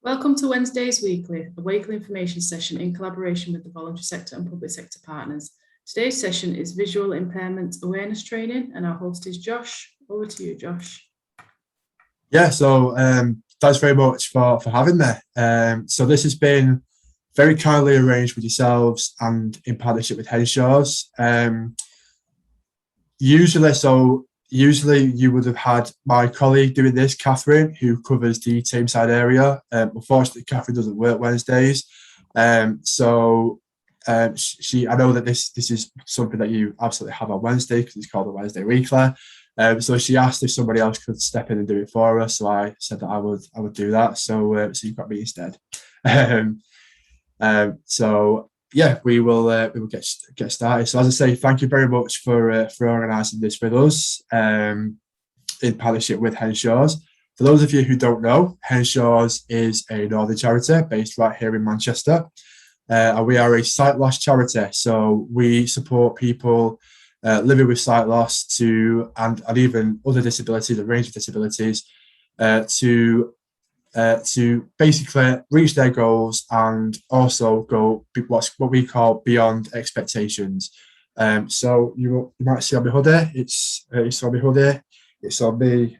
Welcome to Wednesday's Weekly, a weekly information session in collaboration with the voluntary sector and public sector partners. Today's session is Visual Impairment Awareness Training, and our host is Josh. Over to you, Josh. Yeah, so thanks very much for having me. So this has been very kindly arranged with yourselves and in partnership with Henshaw's. Usually you would have had my colleague doing this, Catherine, who covers the Tameside area. Unfortunately, Catherine doesn't work Wednesdays. I know that this is something that you absolutely have on Wednesday because it's called a Wednesday Weekly. So she asked if somebody else could step in and do it for her. So I said that I would do that. So you've got me instead. Yeah, we will get started. So as I say, thank you very much for organising this with us in partnership with Henshaw's. For those of you who don't know, Henshaw's is a northern charity based right here in Manchester, and we are a sight loss charity. So we support people living with sight loss and even other disabilities, a range of disabilities, to basically reach their goals and also go what we call beyond expectations. So you might see on my hoodie, it's on my hoodie, it's on my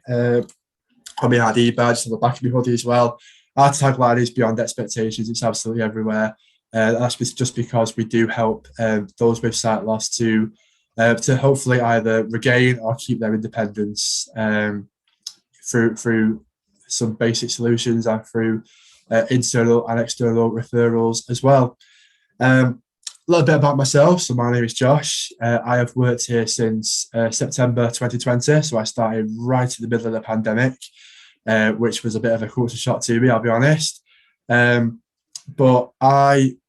ID badge, on the back of my hoodie as well. Our tagline is beyond expectations. It's absolutely everywhere. That's just because we do help those with sight loss to hopefully either regain or keep their independence through some basic solutions and through internal and external referrals as well. A little bit about myself. So my name is Josh. I have worked here since September 2020. So I started right in the middle of the pandemic, which was a bit of a culture shock to me, I'll be honest. But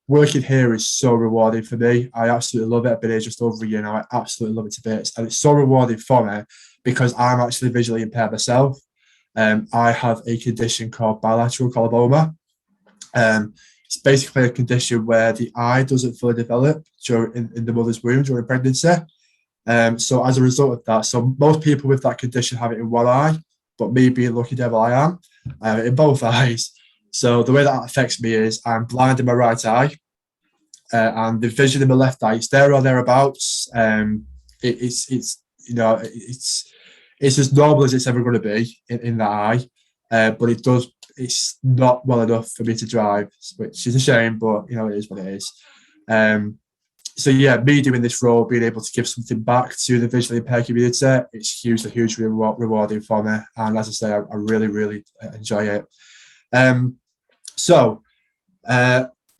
working here is so rewarding for me. I absolutely love it. I've been here just over a year now. I absolutely love it to bits. And it's so rewarding for me because I'm actually visually impaired myself. I have a condition called Bilateral Coloboma. It's basically a condition where the eye doesn't fully develop in the mother's womb during pregnancy. So as a result of that, so most people with that condition have it in one eye, but me being lucky devil I am in both eyes. So the way that affects me is I'm blind in my right eye, and the vision in my left eye, it's there or thereabouts. It's as normal as it's ever going to be in that eye, but it's not well enough for me to drive, which is a shame, but it is what it is. So yeah, me doing this role, being able to give something back to the visually impaired community, it's hugely rewarding for me. And as I say, I really, really enjoy it.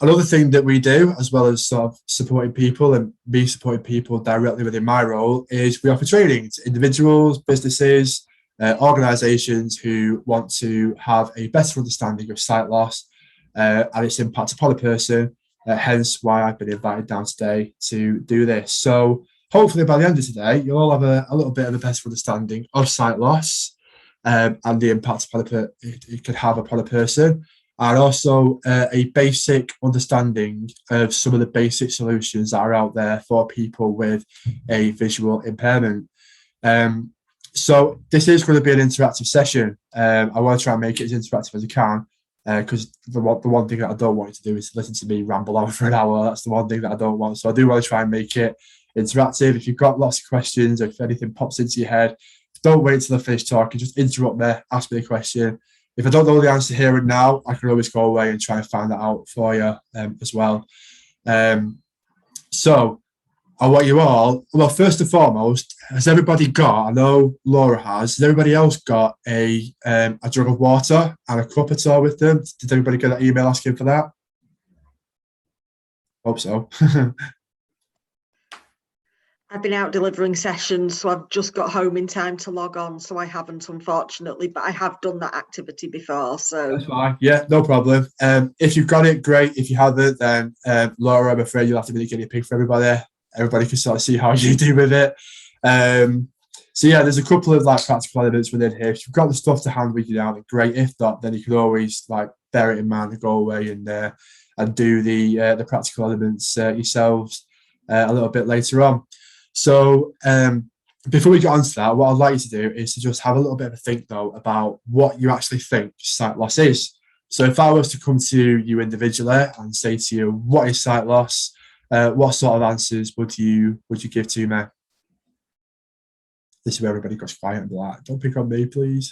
Another thing that we do, as well as sort of supporting people and me supporting people directly within my role, is we offer training to individuals, businesses, organisations who want to have a better understanding of sight loss and its impact upon a person, hence why I've been invited down today to do this. So hopefully by the end of today, you'll all have a little bit of a better understanding of sight loss and the impact it could have upon a person. And also a basic understanding of some of the basic solutions that are out there for people with a visual impairment. So this is going to be an interactive session. I want to try and make it as interactive as I can because the one thing that I don't want you to do is listen to me ramble on for an hour. That's the one thing that I don't want. So I do want to try and make it interactive. If you've got lots of questions, or if anything pops into your head, don't wait till I finish talking. Just interrupt me, ask me a question. If I don't know the answer here and now, I can always go away and try and find that out for you as well. So I want you all, well, first and foremost, has everybody got, I know Laura has everybody else got a jug of water and a cup at all with them? Did everybody get that email asking for that? Hope so. I've been out delivering sessions, so I've just got home in time to log on, so I haven't, unfortunately, but I have done that activity before, so... That's fine. Yeah, no problem. If you've got it, great. If you haven't, then Laura, I'm afraid you'll have to be the guinea pig for everybody. Everybody can sort of see how you do with it. So yeah, there's a couple of practical elements within here. If you've got the stuff to hand with you now, then great. If not, then you can always bear it in mind and go away and do the practical elements yourselves a little bit later on. So before we get on to that, what I'd like you to do is to just have a little bit of a think, though, about what you actually think sight loss is. So if I was to come to you individually and say to you, what is sight loss? What sort of answers would you give to me? This is where everybody goes quiet and be like, don't pick on me, please.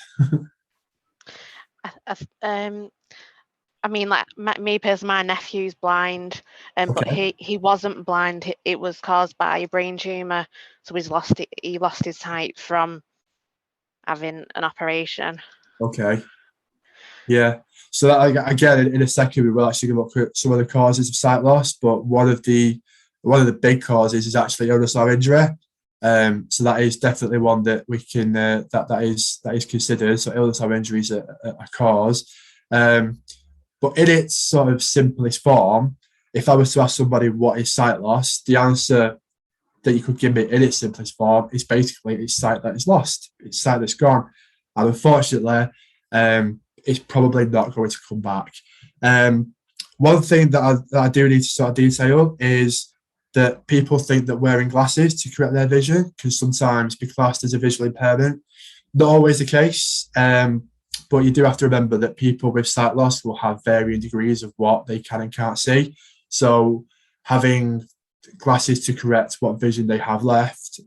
I mean, like me personally, my nephew's blind, but he wasn't blind. It was caused by a brain tumor, so he lost his sight from having an operation. Okay. Yeah. So that, again, in a second, we will actually look at some of the causes of sight loss, but one of the big causes is actually illness or injury. So that is definitely one that we can that is considered. So illness or injury is a cause. But in its sort of simplest form, if I was to ask somebody what is sight loss, the answer that you could give me in its simplest form is basically it's sight that is lost. It's sight that's gone. And unfortunately, it's probably not going to come back. One thing that I do need to sort of detail is that people think that wearing glasses to correct their vision can sometimes be classed as a visual impairment. Not always the case, but you do have to remember that people with sight loss will have varying degrees of what they can and can't see. So having glasses to correct what vision they have left,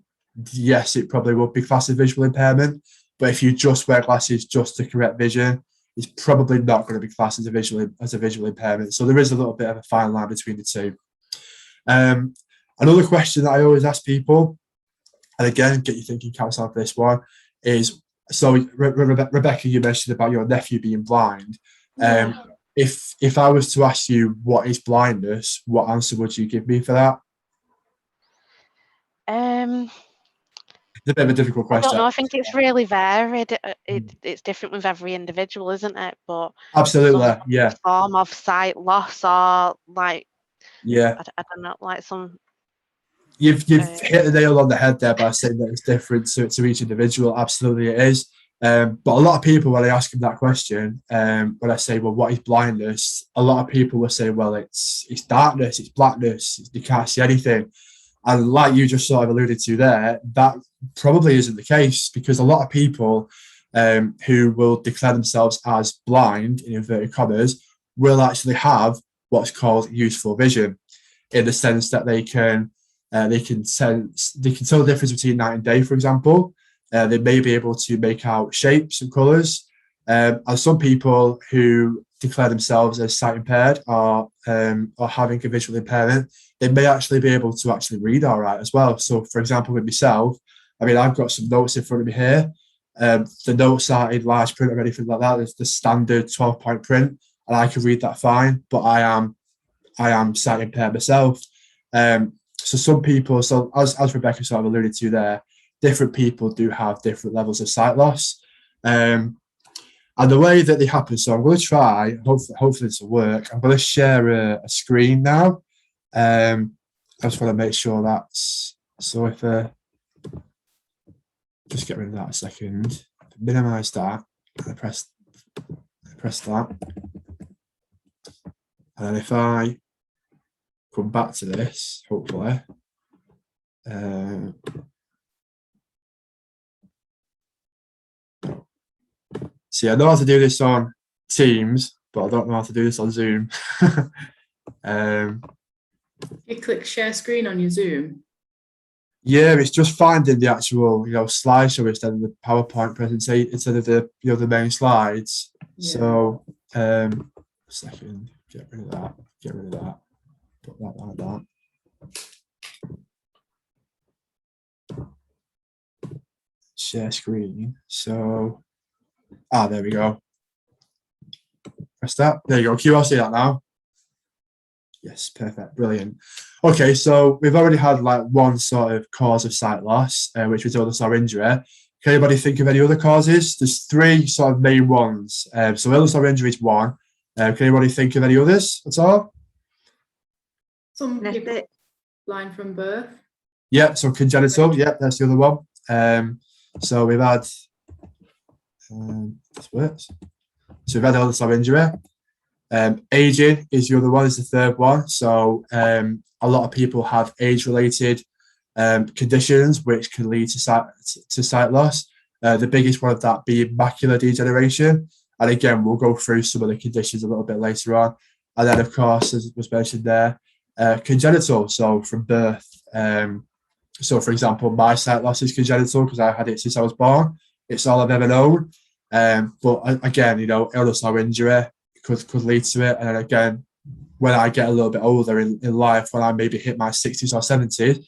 yes, it probably would be classed as visual impairment. But if you just wear glasses just to correct vision, it's probably not going to be classed as a visual impairment. So there is a little bit of a fine line between the two. Another question that I always ask people, and again, get you thinking caps on this one, is, so Rebecca, you mentioned about your nephew being blind. If I was to ask you what is blindness, what answer would you give me for that? It's a bit of a difficult question. I don't know. I think it's really varied. It's different with every individual, isn't it? But absolutely, yeah. Form of sight loss, or like, yeah, I don't know, like some. You've hit the nail on the head there by saying that it's different to each individual. Absolutely, it is. But a lot of people, when I ask them that question, when I say, well, what is blindness? A lot of people will say, well, it's darkness, it's blackness, you can't see anything. And like you just sort of alluded to there, that probably isn't the case, because a lot of people who will declare themselves as blind, in inverted commas, will actually have what's called useful vision, in the sense that they can tell the difference between night and day, for example. They may be able to make out shapes and colours. And some people who declare themselves as sight impaired or having a visual impairment, they may actually be able to actually read all right as well. So, for example, with myself, I mean, I've got some notes in front of me here. The notes are in large print or anything like that. It's the standard 12-point print, and I can read that fine. But I am sight impaired myself. So some people, so as Rebecca sort of alluded to there, different people do have different levels of sight loss. And the way that they happen, so I'm going to try, hopefully this will work. I'm going to share a screen now. I just want to make sure that's, so if just get rid of that a second, minimize that, and I press that. And then if I come back to this, hopefully, see, I know how to do this on Teams, but I don't know how to do this on Zoom. You click share screen on your Zoom. Yeah, it's just finding the actual, slideshow instead of the PowerPoint presentation, instead of the, the main slides. Yeah. So, a second, get rid of that, put that like that. Share screen. So, there we go. Press that. There you go. Can you all see that now? Yes, perfect, brilliant. Okay, so we've already had like one sort of cause of sight loss, which was illness or injury. Can anybody think of any other causes? There's three sort of main ones. So illness or injury is one. Can anybody think of any others at all? Some people blind from birth. Yeah, so congenital. Yeah, that's the other one. So we've had this works. So we've had illness or injury. Aging is the other one, is the third one. So a lot of people have age-related conditions which can lead to sight loss. The biggest one of that being macular degeneration. And again, we'll go through some of the conditions a little bit later on. And then, of course, as was mentioned there, congenital, so from birth. So, for example, my sight loss is congenital because I had it since I was born. It's all I've ever known. But again, you know, illness or injury could lead to it. And then again, when I get a little bit older in life, when I maybe hit my 60s or 70s,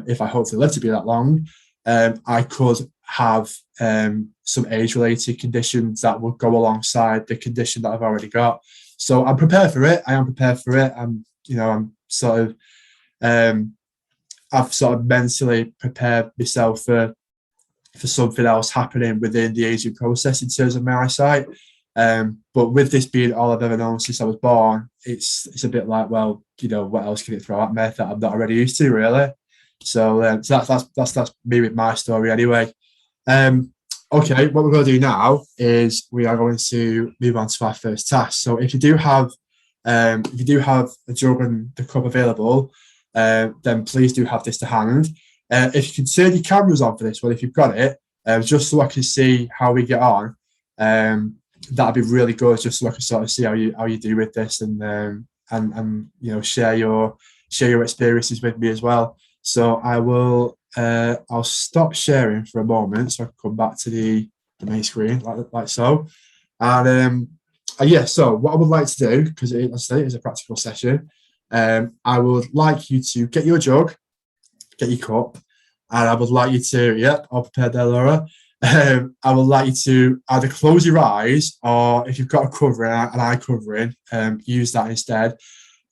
if I hopefully live to be that long, I could have some age-related conditions that would go alongside the condition that I've already got. So I'm prepared for it. I am prepared for it. I'm sort of, I've sort of mentally prepared myself for something else happening within the aging process in terms of my eyesight. But with this being all I've ever known since I was born, it's a bit like, well, you know, what else can it throw at me that I'm not already used to, really? So that's me with my story anyway. Okay, what we're going to do now is we are going to move on to our first task. So if you do have a jug and the cup available, then please do have this to hand. If you can turn your cameras on for this one, if you've got it, just so I can see how we get on, that'd be really good, just so I can sort of see how you do with this, and you know, share your experiences with me as well. So I will I'll stop sharing for a moment so I can come back to the main screen like so. And yeah, so what I would like to do, because as I say, it is a practical session, I would like you to get your jug, get your cup, and I would like you to, yep, all prepared there, Laura. I would like you to either close your eyes, or if you've got a covering, an eye covering, use that instead.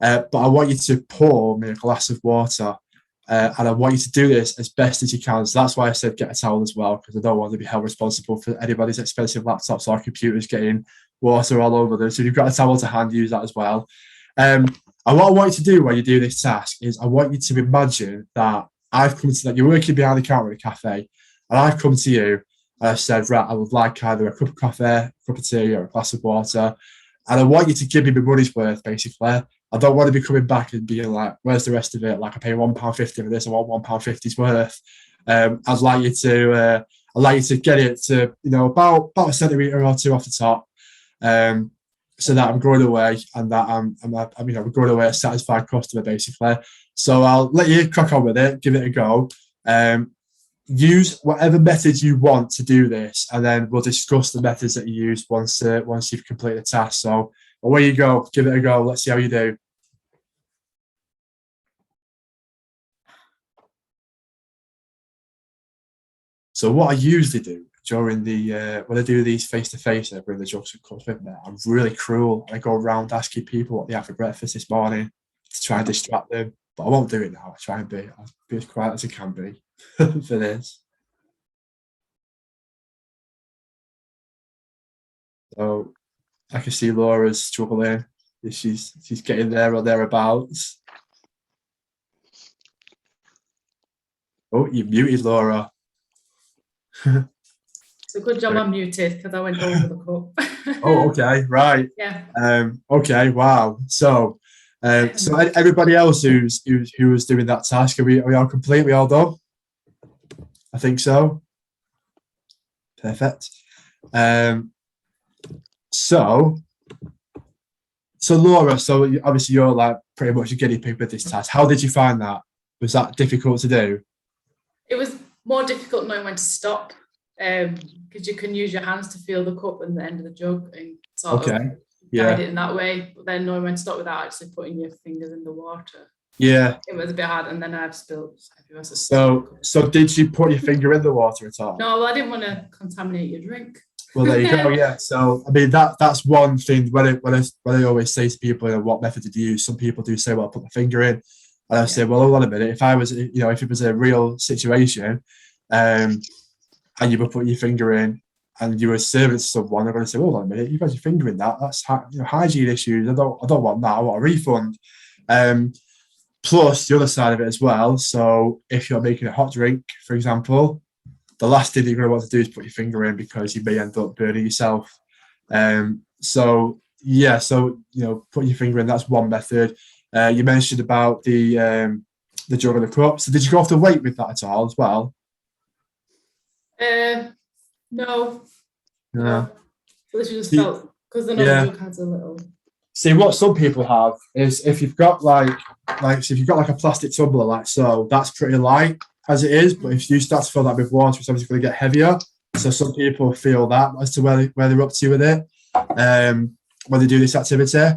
But I want you to pour me a glass of water, and I want you to do this as best as you can. So that's why I said get a towel as well, because I don't want to be held responsible for anybody's expensive laptops or computers getting water all over them. So if you've got a towel to hand, use that as well. And what I want you to do when you do this task is I want you to imagine that I've come to that. You're working behind the counter at a cafe, and I've come to you and I've said, right, I would like either a cup of coffee, a cup of tea, or a glass of water. And I want you to give me my money's worth, basically. I don't want to be coming back and being like, where's the rest of it? Like, I pay £1.50 for this, I want £1.50's worth. I'd like you to get it to, you know, about a centimetre or two off the top, so that I'm going away and that I'm going away a satisfied customer, basically. So I'll let you crack on with it, give it a go. Use whatever methods you want to do this, and then we'll discuss the methods that you use once you've completed the task. So away you go, give it a go. Let's see how you do. So what I usually do during the when I do these face-to-face, I bring the jugs and cups with me. I'm really cruel. I go around asking people what they had for breakfast this morning to try and distract them. But I won't do it now. I'll try and be as quiet as I can be for this. So I can see Laura's struggling. She's getting there or thereabouts. Oh, you've muted Laura. It's a good job I'm muted because I went over the cup. Oh, okay, right. Yeah. Okay, wow. So everybody else who was doing that task, are we all complete? We all done? I think so. Perfect. So Laura, so obviously you're like pretty much a guinea pig with this task. How did you find that? Was that difficult to do? It was more difficult knowing when to stop, because you can use your hands to feel the cup and the end of the jug and sort of guide it in that way. But then knowing when to stop without actually putting your fingers in the water. Yeah. It was a bit hard, and then I've spilled. So did you put your finger in the water at all? No, well, I didn't want to contaminate your drink. Well, there you go. Yeah. So I mean that's one thing when I always say to people, you know, what method did you use? Some people do say, well, put the finger in, and I say, well, hold on a minute. If it was a real situation, and you were putting your finger in, and you were serving to someone, they're going to say, hold on a minute, you've got your finger in that. That's hygiene issues. I don't want that. I want a refund. Plus the other side of it as well. So if you're making a hot drink, for example, the last thing you're going to want to do is put your finger in because you may end up burning yourself. So put your finger in. That's one method. You mentioned about the jug and the cup. So did you go off the weight with that at all as well? No. But this just See- felt, because the yeah. jug has a little. See, what some people have is if you've got like so if you've got like a plastic tumbler like so, that's pretty light as it is. But if you start to fill that with water, it's obviously going to get heavier. So some people feel that as to where they're up to with it when they do this activity.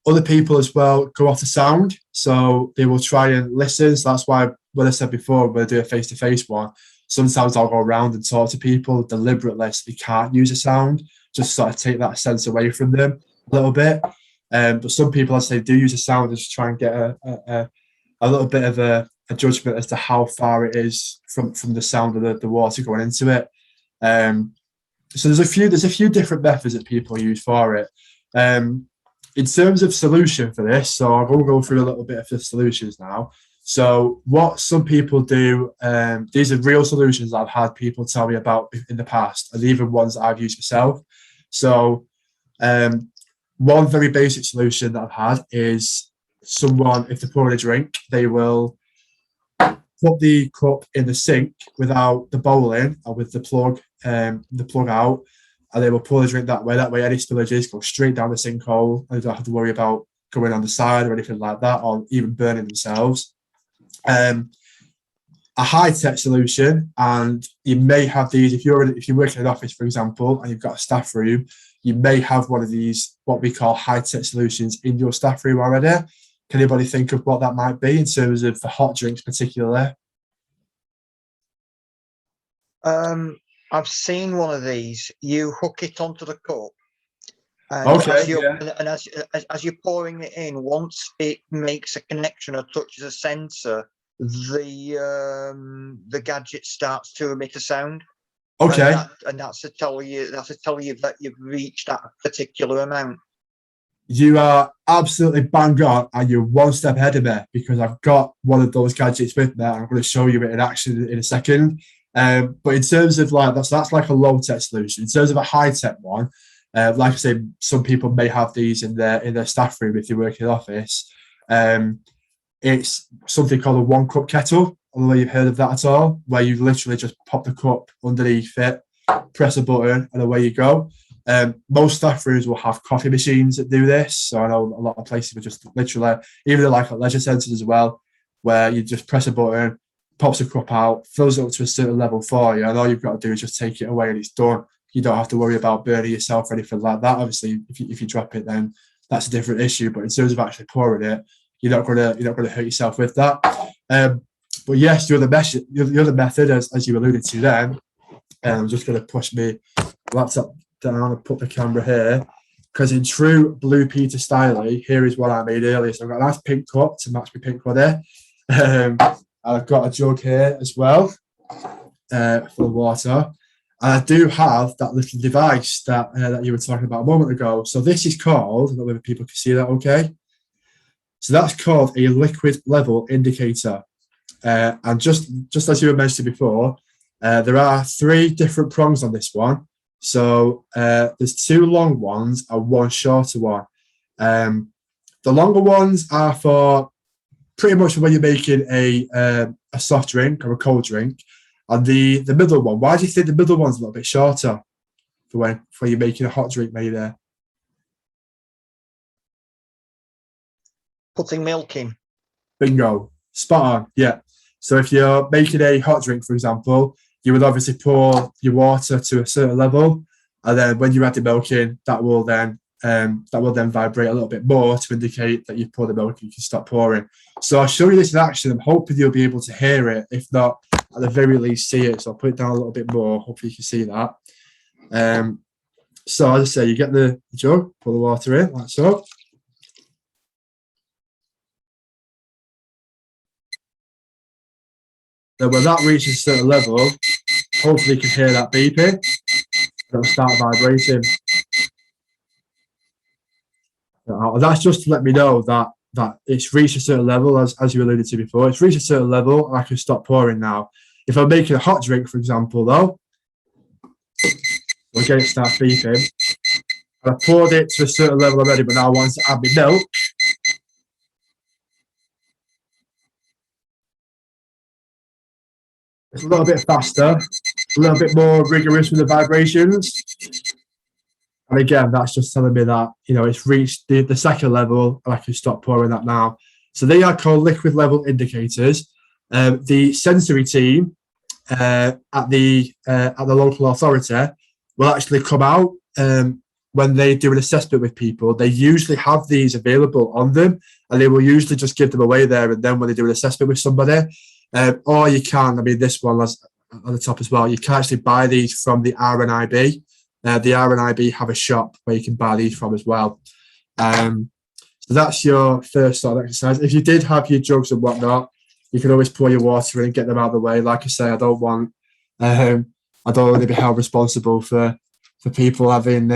Other people as well go off the sound, so they will try and listen. So that's why when I said before, when I do a face-to-face one, sometimes I'll go around and talk to people deliberately so they can't use a sound, just sort of take that sense away from them a little bit. But some people, as they do use a sound, just try and get a little bit of a judgment as to how far it is from the sound of the water going into it. So there's a few different methods that people use for it. In terms of solution for this, so I'm going to go through a little bit of the solutions now. So what some people do, these are real solutions that I've had people tell me about in the past, and even ones that I've used myself. So one very basic solution that I've had is someone, if they're pouring a drink, they will put the cup in the sink without the bowl in or with the plug out, and they will pour the drink that way. That way, any spillages go straight down the sinkhole, and they don't have to worry about going on the side or anything like that, or even burning themselves. A high-tech solution, and you may have these if you work in an office, for example, and you've got a staff room, you may have one of these, what we call high-tech solutions, in your staff room already. Can anybody think of what that might be in terms of the hot drinks particularly? I've seen one of these. You hook it onto the cup, and as you're pouring it in, once it makes a connection or touches a sensor, the gadget starts to emit a sound. Okay. And that's to tell you that you've reached that particular amount. You are absolutely bang on, and you're one step ahead of me because I've got one of those gadgets with me. I'm going to show you it in action in a second. But in terms of like that's like a low-tech solution. In terms of a high-tech one, like I say, some people may have these in their staff room if you work in an office. It's something called a one-cup kettle. I don't know if you've heard of that at all, where you literally just pop the cup underneath it, press a button, and away you go. Most staff rooms will have coffee machines that do this. So I know a lot of places will just literally, even like at leisure centres as well, where you just press a button, pops a cup out, fills it up to a certain level for you, and all you've got to do is just take it away and it's done. You don't have to worry about burning yourself or anything like that. Obviously, if you drop it, then that's a different issue. But in terms of actually pouring it, you're not gonna hurt yourself with that. But yes, the other method, as you alluded to then, I'm just going to push my laptop down and put the camera here, because in true Blue Peter style, here is what I made earlier. So I've got a nice pink cup to match my pink hoodie. And I've got a jug here as well for water. And I do have that little device that you were talking about a moment ago. So this is called, I don't know if people can see that okay. So that's called a liquid level indicator. And just as you were mentioning before, there are 3 different prongs on this one. So there's 2 long ones and 1 shorter one. The longer ones are for pretty much when you're making a soft drink or a cold drink. And the middle one, why do you think the middle one's a little bit shorter for when you're making a hot drink maybe? Putting milk in. Bingo. Spot on. Yeah. So if you're making a hot drink, for example, you would obviously pour your water to a certain level, and then when you add the milk in, that will then vibrate a little bit more to indicate that you've poured the milk and you can stop pouring. So I'll show you this in action. I'm hoping you'll be able to hear it. If not, at the very least see it. So I'll put it down a little bit more. Hopefully you can see that. So as I say, you get the jug, put the water in, like so. Then when that reaches a certain level, hopefully you can hear that beeping. It'll start vibrating. And that's just to let me know that it's reached a certain level, as you alluded to before. It's reached a certain level, and I can stop pouring now. If I'm making a hot drink, for example, though, again it starts beeping. And I poured it to a certain level already, but now I want to add my milk. It's a little bit faster, a little bit more rigorous with the vibrations. And again, that's just telling me that, you know, it's reached the second level and I can stop pouring that now. So they are called liquid level indicators. The sensory team at the local authority will actually come out when they do an assessment with people. They usually have these available on them, and they will usually just give them away there and then when they do an assessment with somebody. Or you can, I mean, this one was on the top as well, you can actually buy these from the RNIB. The RNIB have a shop where you can buy these from as well. So that's your first sort of exercise. If you did have your drugs and whatnot, you can always pour your water in and get them out of the way. Like I say, I don't want to be held responsible for people having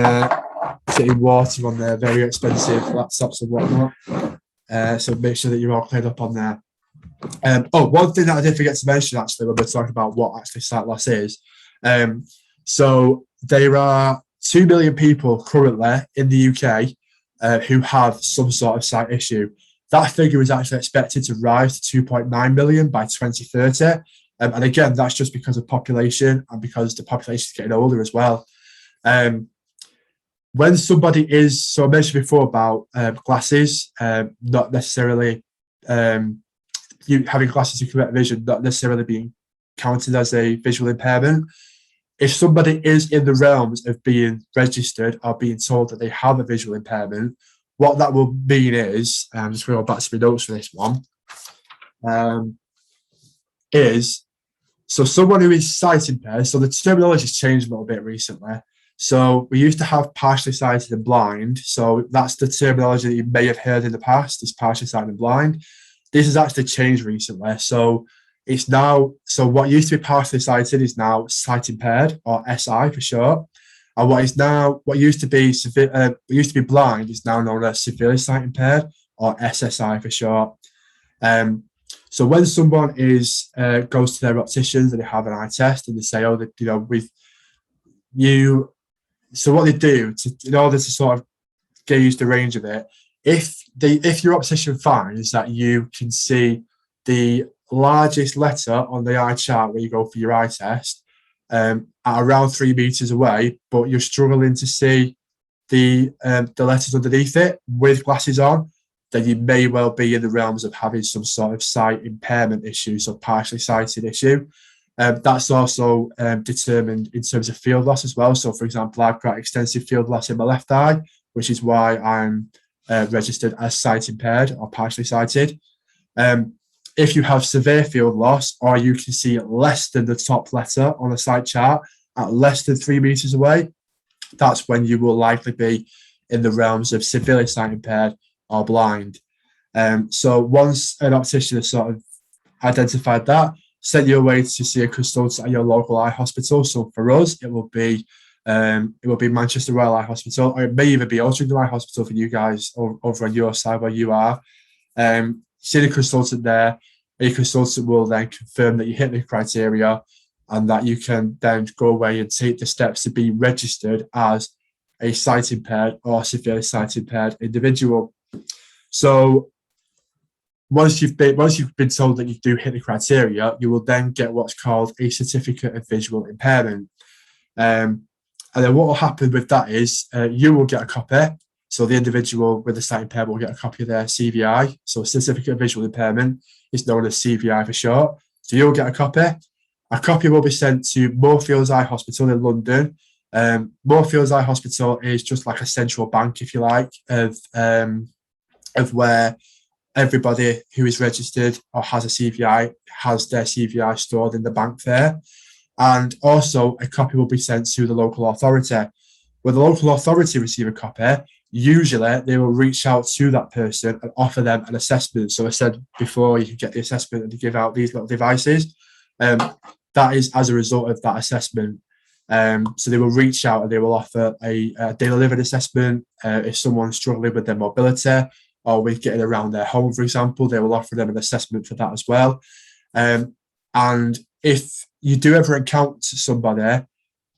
sitting water on their very expensive laptops and whatnot. So make sure that you're all cleared up on there. One thing that I did forget to mention actually when we're talking about what actually sight loss is. So there are 2 million people currently in the UK who have some sort of sight issue. That figure is actually expected to rise to 2.9 million by 2030. And again, that's just because of population and because the population is getting older as well. When somebody is, so I mentioned before about glasses, not necessarily, you having glasses to correct vision, not necessarily being counted as a visual impairment. If somebody is in the realms of being registered or being told that they have a visual impairment, what that will mean is, just going back to my notes for this one, is, so someone who is sight impaired, so the terminology has changed a little bit recently. So we used to have partially sighted and blind. So that's the terminology that you may have heard in the past, is partially sighted and blind. This has actually changed recently. So it's now, so what used to be partially sighted is now sight impaired, or SI for short. And what used to be blind is now known as severely sight impaired, or SSI for short. So when someone goes to their opticians and they have an eye test and they say, oh, you know, so what they do in order to sort of gauge the range of it, if your optician finds that you can see the largest letter on the eye chart where you go for your eye test at around 3 meters away, but you're struggling to see the letters underneath it with glasses on, then you may well be in the realms of having some sort of sight impairment issue, so partially sighted issue. That's also determined in terms of field loss as well. So, for example, I've got extensive field loss in my left eye, which is why I'm registered as sight impaired or partially sighted. If you have severe field loss, or you can see less than the top letter on a sight chart at less than 3 meters away, that's when you will likely be in the realms of severely sight impaired or blind. So once an optician has sort of identified that, send you away to see a consultant at your local eye hospital. So for us, it will be Manchester Royal Eye Hospital, or it may even be Altrincham Eye Hospital for you guys over on your side where you are. See the consultant there. A consultant will then confirm that you hit the criteria and that you can then go away and take the steps to be registered as a sight impaired or severely sight impaired individual. So once you've been told that you do hit the criteria, you will then get what's called a certificate of visual impairment. And then what will happen with that is you will get a copy. So the individual with the sight impairment will get a copy of their CVI. So certificate of visual impairment is known as CVI for short. So you'll get a copy. A copy will be sent to Moorfields Eye Hospital in London. Moorfields Eye Hospital is just like a central bank, if you like, of where everybody who is registered or has a CVI has their CVI stored in the bank there. And also a copy will be sent to the local authority. When the local authority receive a copy, usually they will reach out to that person and offer them an assessment. So I said before, you can get the assessment and they give out these little devices. That is as a result of that assessment. So they will reach out and they will offer a daily living assessment. If someone's struggling with their mobility or with getting around their home, for example, they will offer them an assessment for that as well. And if you do ever encounter somebody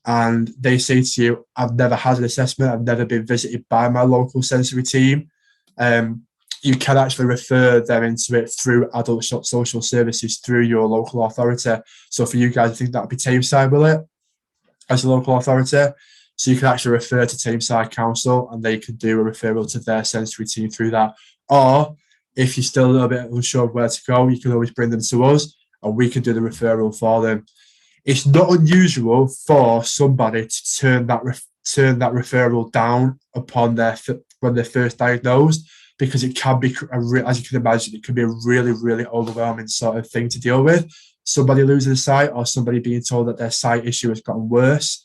and they say to you, I've never had an assessment, I've never been visited by my local sensory team, you can actually refer them into it through adult social services through your local authority. So for you guys, I think that would be Tameside, will it? As a local authority. So you can actually refer to Tameside Council and they can do a referral to their sensory team through that. Or if you're still a little bit unsure of where to go, you can always bring them to us and we can do the referral for them. It's not unusual for somebody to turn that referral down upon when they're first diagnosed, because it can be, as you can imagine, it can be a really, really overwhelming sort of thing to deal with. Somebody losing a sight or somebody being told that their sight issue has gotten worse.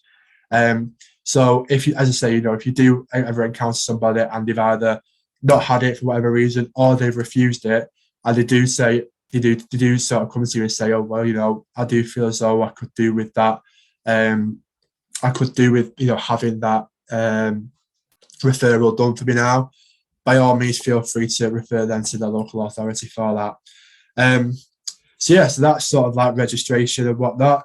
So if you, as I say, if you do ever encounter somebody and they've either not had it for whatever reason or they've refused it, and they do say, they do sort of come to you and say, oh, well, I do feel as though I could do with that. I could do with, having that referral done for me now. By all means, feel free to refer them to the local authority for that. So that's sort of like registration and whatnot.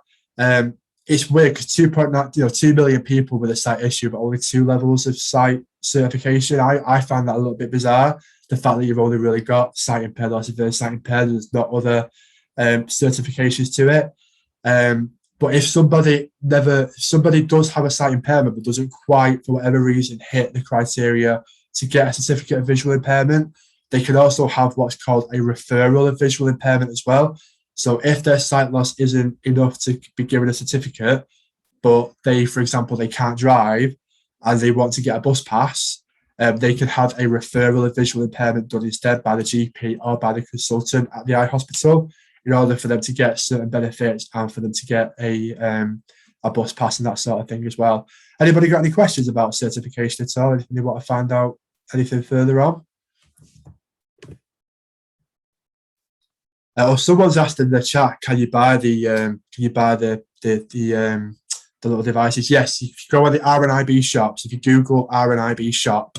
It's weird because 2 million people with a sight issue, but only 2 levels of sight certification. I find that a little bit bizarre. The fact that you've only really got sight impaired or severe sight impaired, there's not other certifications to it. But if somebody does have a sight impairment but doesn't quite, for whatever reason, hit the criteria to get a certificate of visual impairment, they can also have what's called a referral of visual impairment as well. So if their sight loss isn't enough to be given a certificate, but they, for example, they can't drive and they want to get a bus pass, they can have a referral of visual impairment done instead by the GP or by the consultant at the eye hospital in order for them to get certain benefits and for them to get a bus pass and that sort of thing as well. Anybody got any questions about certification at all? Anything you want to find out anything further on? Someone's asked in the chat, can you buy the little devices? Yes, if you go on the RNIB shops, if you Google RNIB shop,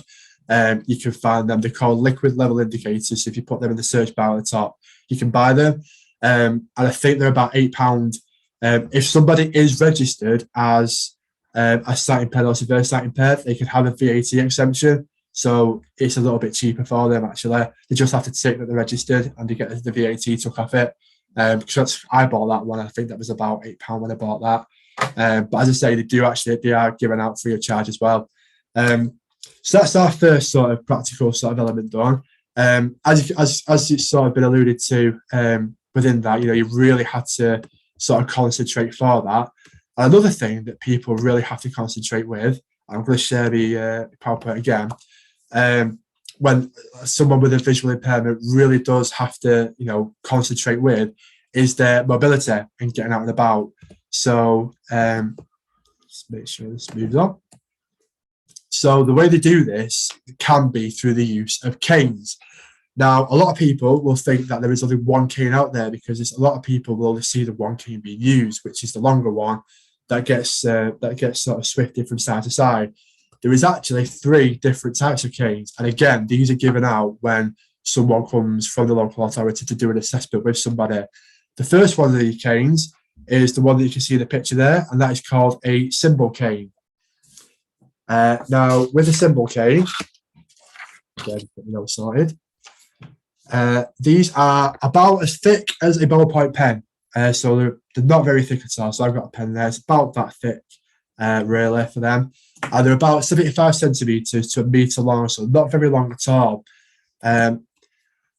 you can find them. They're called liquid level indicators. So if you put them in the search bar at the top, you can buy them. And I think they're about £8. If somebody is registered as a sight impaired or severe sight impaired, they can have a VAT exemption. So it's a little bit cheaper for them, actually. They just have to tick that they're registered and they get the VAT took off it. Because I bought that one. I think that was about £8 when I bought that. But as I say, they are given out free of charge as well. So that's our first sort of practical sort of element done. As it's sort of been alluded to within that, you really had to sort of concentrate for that. And another thing that people really have to concentrate with, I'm going to share the PowerPoint again. When someone with a visual impairment really does have to, concentrate with, is their mobility and getting out and about. So let's make sure this moves on. So the way they do this can be through the use of canes. Now, a lot of people will think that there is only one cane out there because a lot of people will only see the one cane being used, which is the longer one that gets sort of swifted from side to side. There is actually 3 different types of canes. And again, these are given out when someone comes from the local authority to do an assessment with somebody. The first one of these canes is the one that you can see in the picture there, and that is called a symbol cane. Now, with a symbol cane, again, get the notes sorted. These are about as thick as a ballpoint pen. So they're not very thick at all. So I've got a pen there. It's about that thick, really, for them. And they're about 75 centimetres to a metre long, so not very long at all. And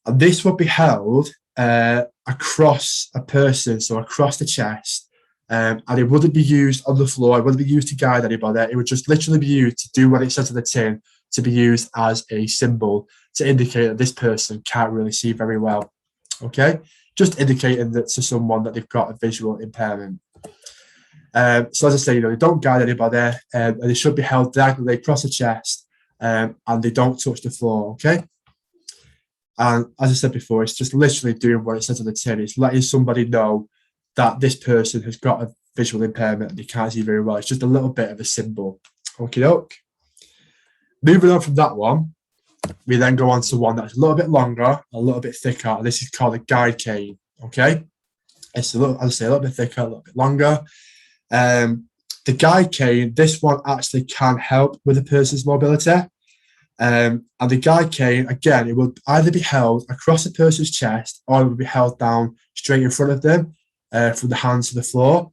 this would be held across a person, so across the chest. And it wouldn't be used on the floor. It wouldn't be used to guide anybody. It would just literally be used to do what it says on the tin, to be used as a symbol to indicate that this person can't really see very well. Okay, just indicating that to someone that they've got a visual impairment. So as I say, they don't guide anybody, and they should be held diagonally across the chest, and they don't touch the floor. Okay, and as I said before, it's just literally doing what it says on the tin. It's letting somebody know that this person has got a visual impairment and they can't see very well. It's just a little bit of a symbol. Okie doke. Moving on from that one, we then go on to one that's a little bit longer, a little bit thicker, and this is called a guide cane. Okay, it's a little, as I say, a little bit thicker, a little bit longer. The guide cane, this one actually can help with a person's mobility. And the guide cane, again, it will either be held across a person's chest or it will be held down straight in front of them from the hands to the floor.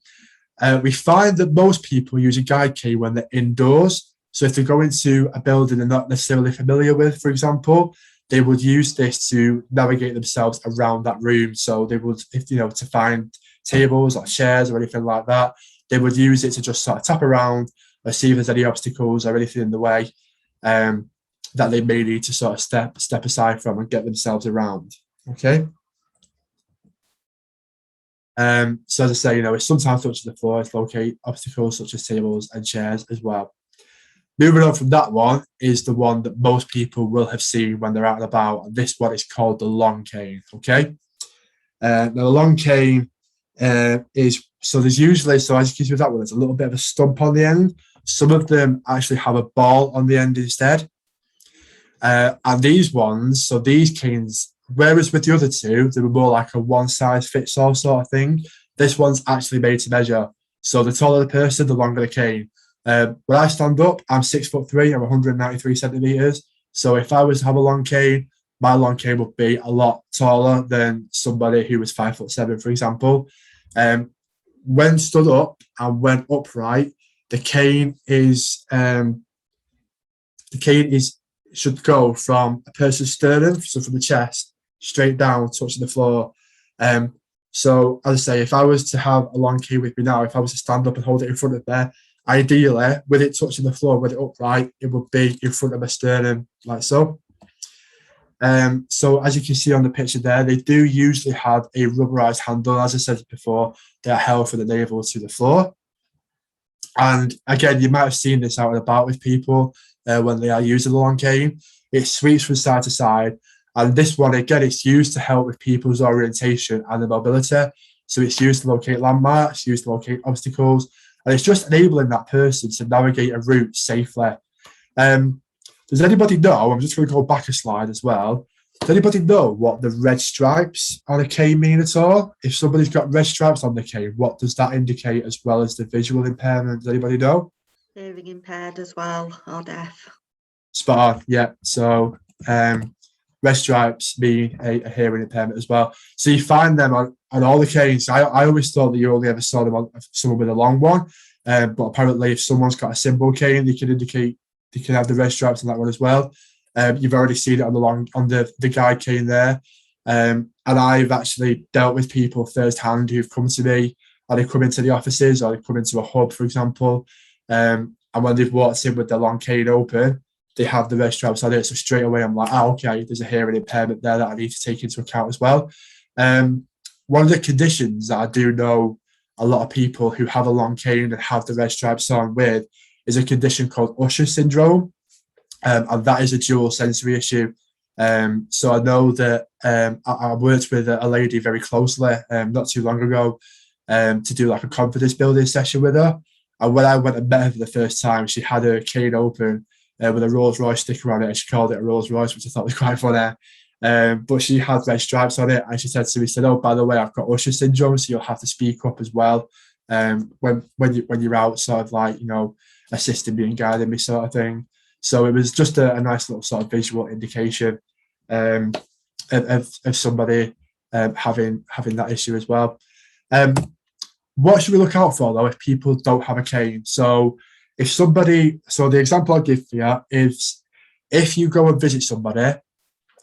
We find that most people use a guide cane when they're indoors. So if they go into a building they're not necessarily familiar with, for example, they would use this to navigate themselves around that room. So they would, if you know, to find tables or chairs or anything like that, they would use it to just sort of tap around or see if there's any obstacles or anything in the way that they may need to sort of step aside from and get themselves around. Okay. So as I say, you know, it sometimes touches the floor to locate obstacles such as tables and chairs as well. Moving on from that one is the one that most people will have seen when they're out and about, and this one is called the long cane. Okay. Now the long cane is, so there's usually, so as you can see with that one, there's a little bit of a stump on the end. Some of them actually have a ball on the end instead. And these ones, so these canes, whereas with the other two, they were more like a one-size-fits-all sort of thing, this one's actually made to measure. So the taller the person, the longer the cane. When I stand up, I'm 6'3", I'm 193 centimeters. So if I was to have a long cane, my long cane would be a lot taller than somebody who was 5'7", for example. When stood up and when upright, the cane should go from a person's sternum, so from the chest, straight down, touching the floor. So as I say, if I was to have a long cane with me now, if I was to stand up and hold it in front of there, ideally, with it touching the floor, with it upright, it would be in front of my sternum, like so. So as you can see on the picture there, they do usually have a rubberized handle. As I said before, they are held from the navel to the floor. And again, you might have seen this out and about with people when they are using the long cane. It sweeps from side to side. And this one, again, it's used to help with people's orientation and their mobility. So it's used to locate landmarks, used to locate obstacles, and it's just enabling that person to navigate a route safely. Does anybody know, I'm just going to go back a slide as well, does anybody know what the red stripes on a cane mean at all? If somebody's got red stripes on the cane, what does that indicate as well as the visual impairment? Does anybody know? Hearing impaired as well, or deaf. Spot on, yeah. So red stripes mean a hearing impairment as well. So you find them on all the canes. I always thought that you only ever saw them on someone with a long one, but apparently if someone's got a symbol cane, they can indicate they can have the red stripes on that one as well. You've already seen it on the guide cane there. And I've actually dealt with people firsthand who've come to me, or they come into the offices, or they come into a hub, for example. And when they've walked in with their long cane open, they have the red stripes on it. So straight away, I'm like, okay, there's a hearing impairment there that I need to take into account as well. One of the conditions that I do know a lot of people who have a long cane and have the red stripes on with is a condition called Usher syndrome. And that is a dual sensory issue. So I know that I worked with a lady very closely not too long ago to do like a confidence building session with her. And when I went and met her for the first time, she had her cane open with a Rolls Royce sticker on it, and she called it a Rolls Royce, which I thought was quite funny. But she had red stripes on it, and she said to me, "Oh, by the way, I've got Usher syndrome, so you'll have to speak up as well when you're out, sort of like, you know, assisting me and guiding me, sort of thing." So it was just a nice little sort of visual indication of somebody having that issue as well. What should we look out for though if people don't have a cane? So the example I'll give for you is if you go and visit somebody,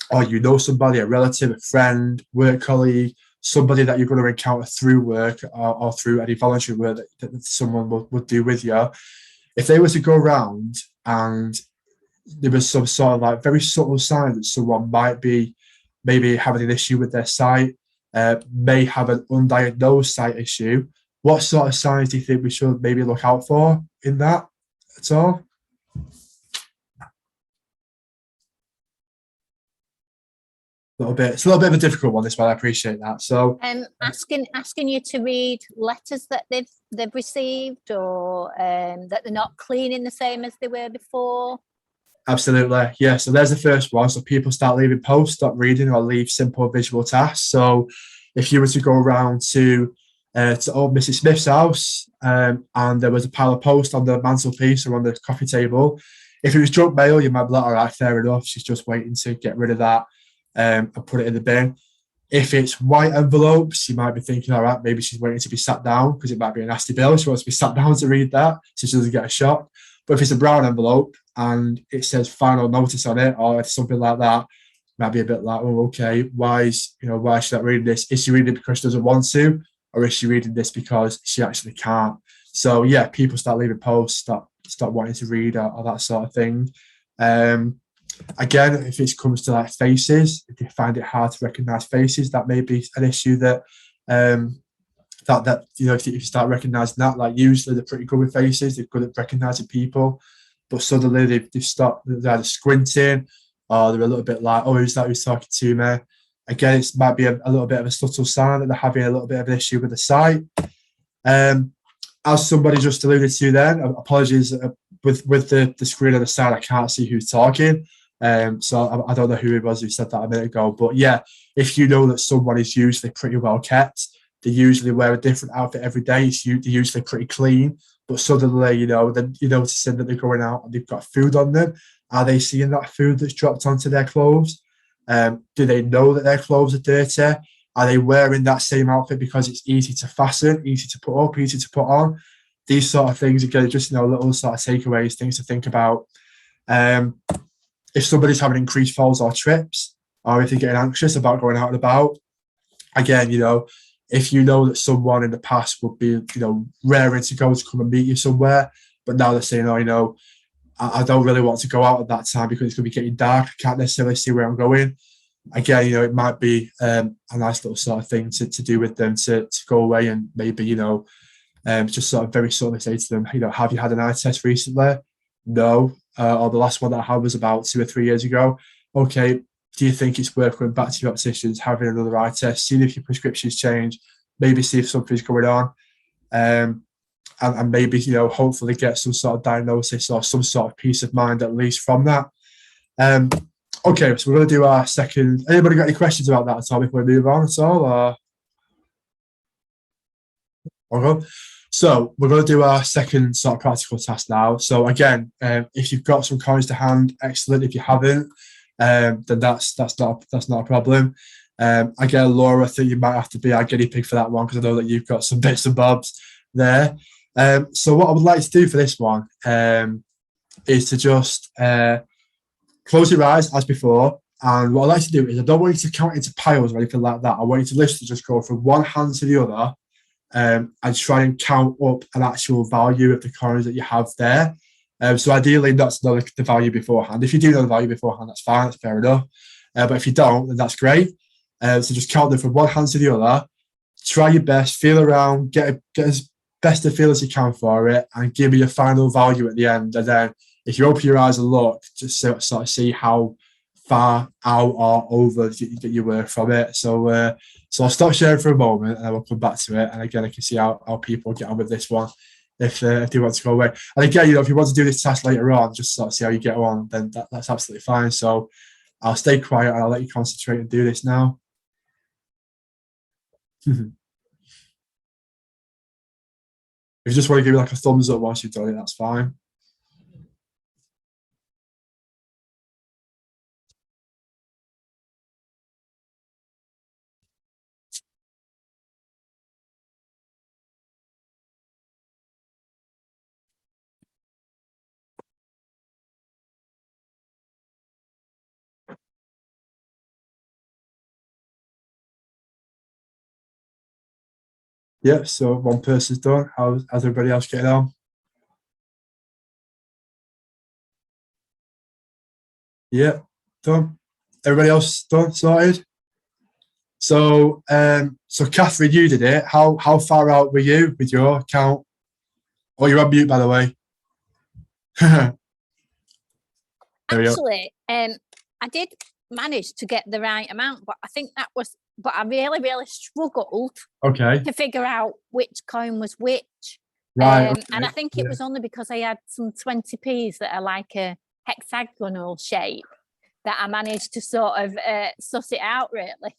or you know somebody, a relative, a friend, work colleague, somebody that you're going to encounter through work or through any voluntary work that someone would do with you, if they were to go around and there was some sort of like very subtle sign that someone might be maybe having an issue with their sight, may have an undiagnosed sight issue, what sort of signs do you think we should maybe look out for in that at all? It's a little bit of a difficult one, this one. I appreciate that. So asking you to read letters that they've received, or that they're not cleaning the same as they were before. Absolutely, yeah. So there's the first one. So people start leaving posts, stop reading, or leave simple visual tasks. So if you were to go around to old Mrs. Smith's house and there was a pile of posts on the mantelpiece or on the coffee table, if it was junk mail, you might be like, all right, fair enough, she's just waiting to get rid of that and put it in the bin. If it's white envelopes, you might be thinking, all right, maybe she's waiting to be sat down because it might be a nasty bill. She wants to be sat down to read that so she doesn't get a shock. But if it's a brown envelope and it says final notice on it or something like that, might be a bit like, oh, okay, why is she not reading this? Is she reading it because she doesn't want to, or is she reading this because she actually can't? So yeah, people start leaving posts, start wanting to read or that sort of thing. Again, if it comes to like faces, if you find it hard to recognise faces, that may be an issue that you know, if you start recognising that, like usually they're pretty good with faces, they're good at recognising people, but suddenly they're either squinting or they're a little bit like, oh, who's that who's talking to me? Again, it might be a little bit of a subtle sign that they're having a little bit of an issue with the sight. As somebody just alluded to then, apologies, with the screen on the side, I can't see who's talking. So I don't know who it was who said that a minute ago, but yeah, if you know that someone is usually pretty well kept, they usually wear a different outfit every day, they're usually pretty clean, but suddenly, you know, then you're noticing that they're going out and they've got food on them. Are they seeing that food that's dropped onto their clothes? Do they know that their clothes are dirty? Are they wearing that same outfit because it's easy to fasten, easy to put up, easy to put on? These sort of things, again, just, you know, little sort of takeaways, things to think about. If somebody's having increased falls or trips, or if they're getting anxious about going out and about, again, you know, if you know that someone in the past would be, you know, raring to go to come and meet you somewhere, but now they're saying, oh, you know, I don't really want to go out at that time because it's going to be getting dark, I can't necessarily see where I'm going. Again, you know, it might be a nice little sort of thing to do with them to go away and maybe, you know, just sort of very subtly say to them, you know, have you had an eye test recently? No. Or the last one that I had was about 2 or 3 years ago. Okay, do you think it's worth going back to your opticians, having another eye test, seeing if your prescriptions change, maybe see if something's going on, and maybe, you know, hopefully get some sort of diagnosis or some sort of peace of mind at least from that. Okay, so we're going to do our second. Anybody got any questions about that at all before we move on at all? Okay. So we're going to do our second sort of practical task now. So again, if you've got some coins to hand, excellent. If you haven't, then that's not a problem. Again, Laura, I think you might have to be our guinea pig for that one because I know that you've got some bits and bobs there. So what I would like to do for this one is to just close your eyes as before. And what I like to do is I don't want you to count into piles or anything like that. I want you to literally just go from one hand to the other and try and count up an actual value of the coins that you have there. So ideally, that's not the value beforehand. If you do know the value beforehand, that's fine, that's fair enough. But if you don't, then that's great. So just count them from one hand to the other. Try your best, feel around, get as best a feel as you can for it, and give me your final value at the end. And then if you open your eyes and look, just sort of see how far out or over that you were from it. So I'll stop sharing for a moment and then we'll come back to it. And again, I can see how people get on with this one if they want to go away. And again, you know, if you want to do this task later on, just sort of see how you get on, then that's absolutely fine. So I'll stay quiet and I'll let you concentrate and do this now. If you just want to give me like a thumbs up once you've done it, that's fine. Yeah, so one person's done. How's everybody else getting on? Yeah, done. Everybody else done, sorted? So Catherine, you did it. How far out were you with your count? Oh, you're on mute, by the way. Actually, I did manage to get the right amount, but I think that was, but I really, really struggled to figure out which coin was which. Right. Okay. And I think it was only because I had some 20p's that are like a hexagonal shape that I managed to sort of suss it out, really.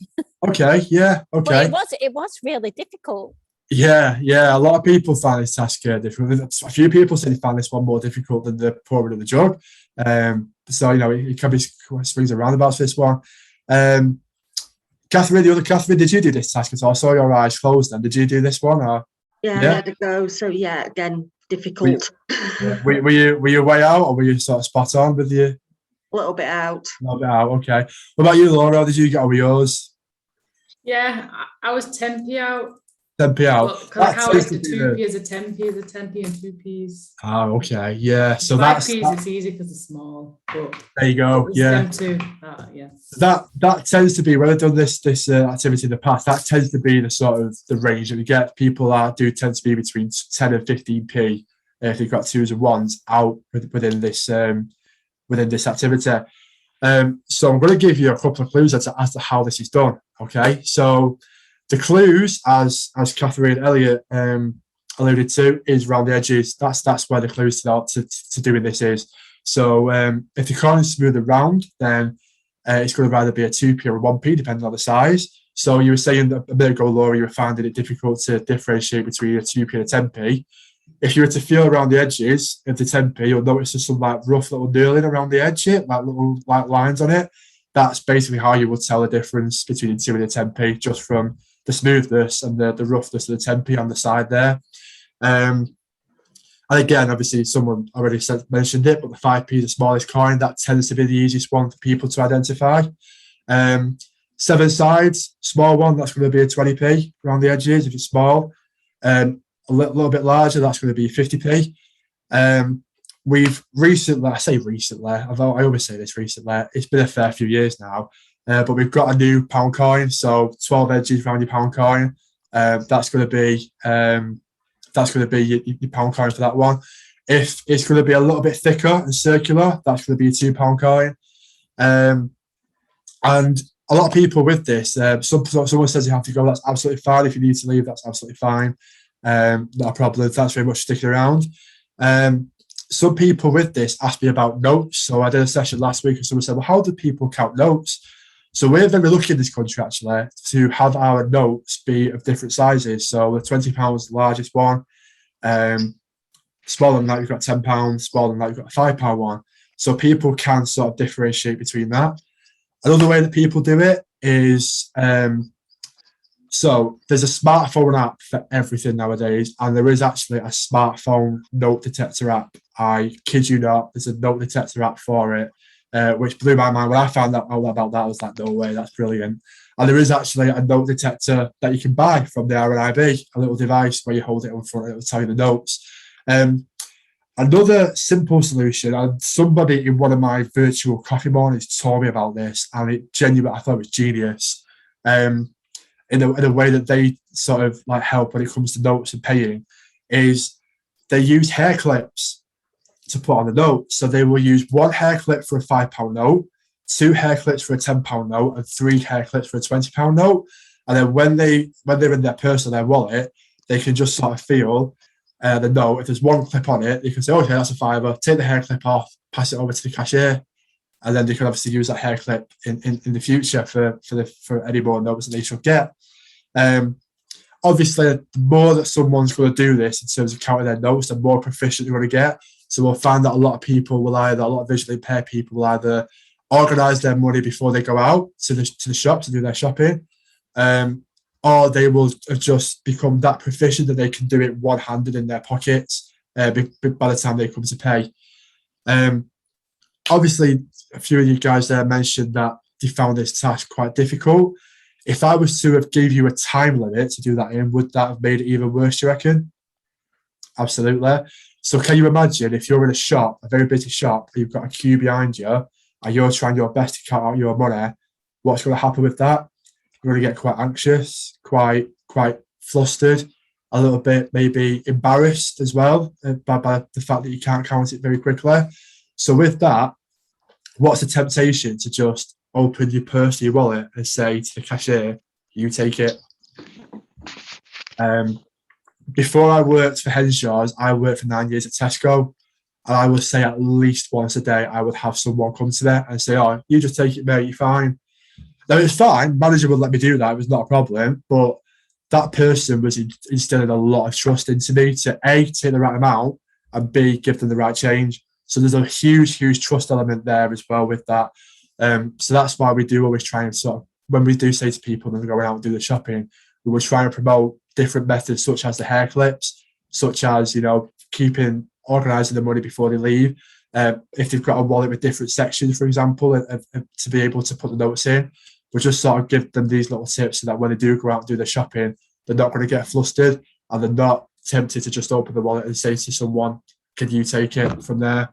Okay, yeah, okay. But it was really difficult. Yeah, a lot of people find this task difficult. A few people say they find this one more difficult than the pouring of the jug. So, you know, it can be swings and roundabouts for this one. Catherine, the other Catherine, did you do this task at all? I saw your eyes closed then. Did you do this one? Or? Yeah, I had to go. So yeah, again, difficult. Were you way out, or were you sort of spot on with you? A little bit out. A little bit out, okay. What about you, Laura? How did you get over yours? Yeah, I was 10p out. 10p out. Because I counted the 2p as a 10p as a 10p and 2p's. Oh, okay, yeah. So 5p's it's easy because it's small. But there you go. Yeah. Them too. Yeah. That tends to be, when I've done this activity in the past, that tends to be the sort of the range that we get. People do tend to be between 10 and 15p if they've got 2s and 1s out within this activity. So I'm going to give you a couple of clues as to how this is done. Okay, so the clues, as Catherine Elliott alluded to, is around the edges. That's where the clues to doing this is. So if the corner is smooth and round, then it's going to either be a 2p or a 1p, depending on the size. So you were saying that a bit ago, Laura, you were finding it difficult to differentiate between a 2p and a 10p. If you were to feel around the edges of the 10p, you'll notice there's some like rough little knurling around the edge, like little like lines on it. That's basically how you would tell the difference between the 2 and the 10p, just from the smoothness and the roughness of the 10p on the side there. And again, obviously, someone already mentioned it, but the 5p is the smallest coin. That tends to be the easiest one for people to identify. 7 sides, small one, that's going to be a 20p around the edges if it's small. A little bit larger, that's going to be 50p. We've recently, I always say this recently, it's been a fair few years now, but we've got a new pound coin, so 12 edges around your pound coin. That's going to be your pound coin for that one. If it's going to be a little bit thicker and circular, that's going to be a £2 coin. And a lot of people with this, someone says you have to go, that's absolutely fine. If you need to leave, that's absolutely fine. Not a problem. Thanks very much for sticking around. Some people with this asked me about notes. So I did a session last week and someone said, well, how do people count notes? So we're very lucky in this country, actually, to have our notes be of different sizes. So the £20 is the largest one. Smaller than that, you've got £10. Smaller than that, you've got a £5 one. So people can sort of differentiate between that. Another way that people do it is, so there's a smartphone app for everything nowadays, and there is actually a smartphone note detector app. I kid you not, there's a note detector app for it, which blew my mind. When I found out about that, I was like, no way, that's brilliant. And there is actually a note detector that you can buy from the RNIB, a little device where you hold it in front and it will tell you the notes. Another simple solution, and somebody in one of my virtual coffee mornings told me about this, and it genuinely, I thought it was genius. In a way that they sort of like help when it comes to notes and paying, is they use hair clips to put on the note. So they will use 1 hair clip for a £5 note, 2 hair clips for a £10 note, and 3 hair clips for a £20 note. And then when they're in their purse or their wallet, they can just sort of feel the note. If there's 1 clip on it, you can say, okay, that's a £5. Take the hair clip off, pass it over to the cashier, and then they can obviously use that hair clip in the future for any more notes that they should get. Obviously, the more that someone's going to do this in terms of counting their notes, the more proficient you're going to get. So we'll find that a lot of visually impaired people will either organise their money before they go out to the shop to do their shopping, or they will just become that proficient that they can do it one-handed in their pockets by the time they come to pay. Obviously, a few of you guys there mentioned that you found this task quite difficult. If I was to have gave you a time limit to do that in, would that have made it even worse, do you reckon? Absolutely. So can you imagine if you're in a shop, a very busy shop, you've got a queue behind you, and you're trying your best to count out your money, what's going to happen with that? You're going to get quite anxious, quite flustered, a little bit maybe embarrassed as well by the fact that you can't count it very quickly. So with that, what's the temptation to just open your purse or your wallet and say to the cashier, you take it? Before I worked for Henshaw's, I worked for 9 years at Tesco, and I would say at least once a day I would have someone come to there and say, oh, you just take it, mate, you're fine. Now, it's fine, manager would let me do that, it was not a problem, but that person was instilling a lot of trust into me to A, take the right amount, and B, give them the right change. So there's a huge trust element there as well with that. So that's why we do always try and sort of when we do say to people that they're going out and do the shopping, we will try and promote different methods, such as the hair clips, such as, organising the money before they leave. If they've got a wallet with different sections, for example, to be able to put the notes in, we'll just sort of give them these little tips so that when they do go out and do their shopping, they're not going to get flustered and they're not tempted to just open the wallet and say to someone, can you take it from there?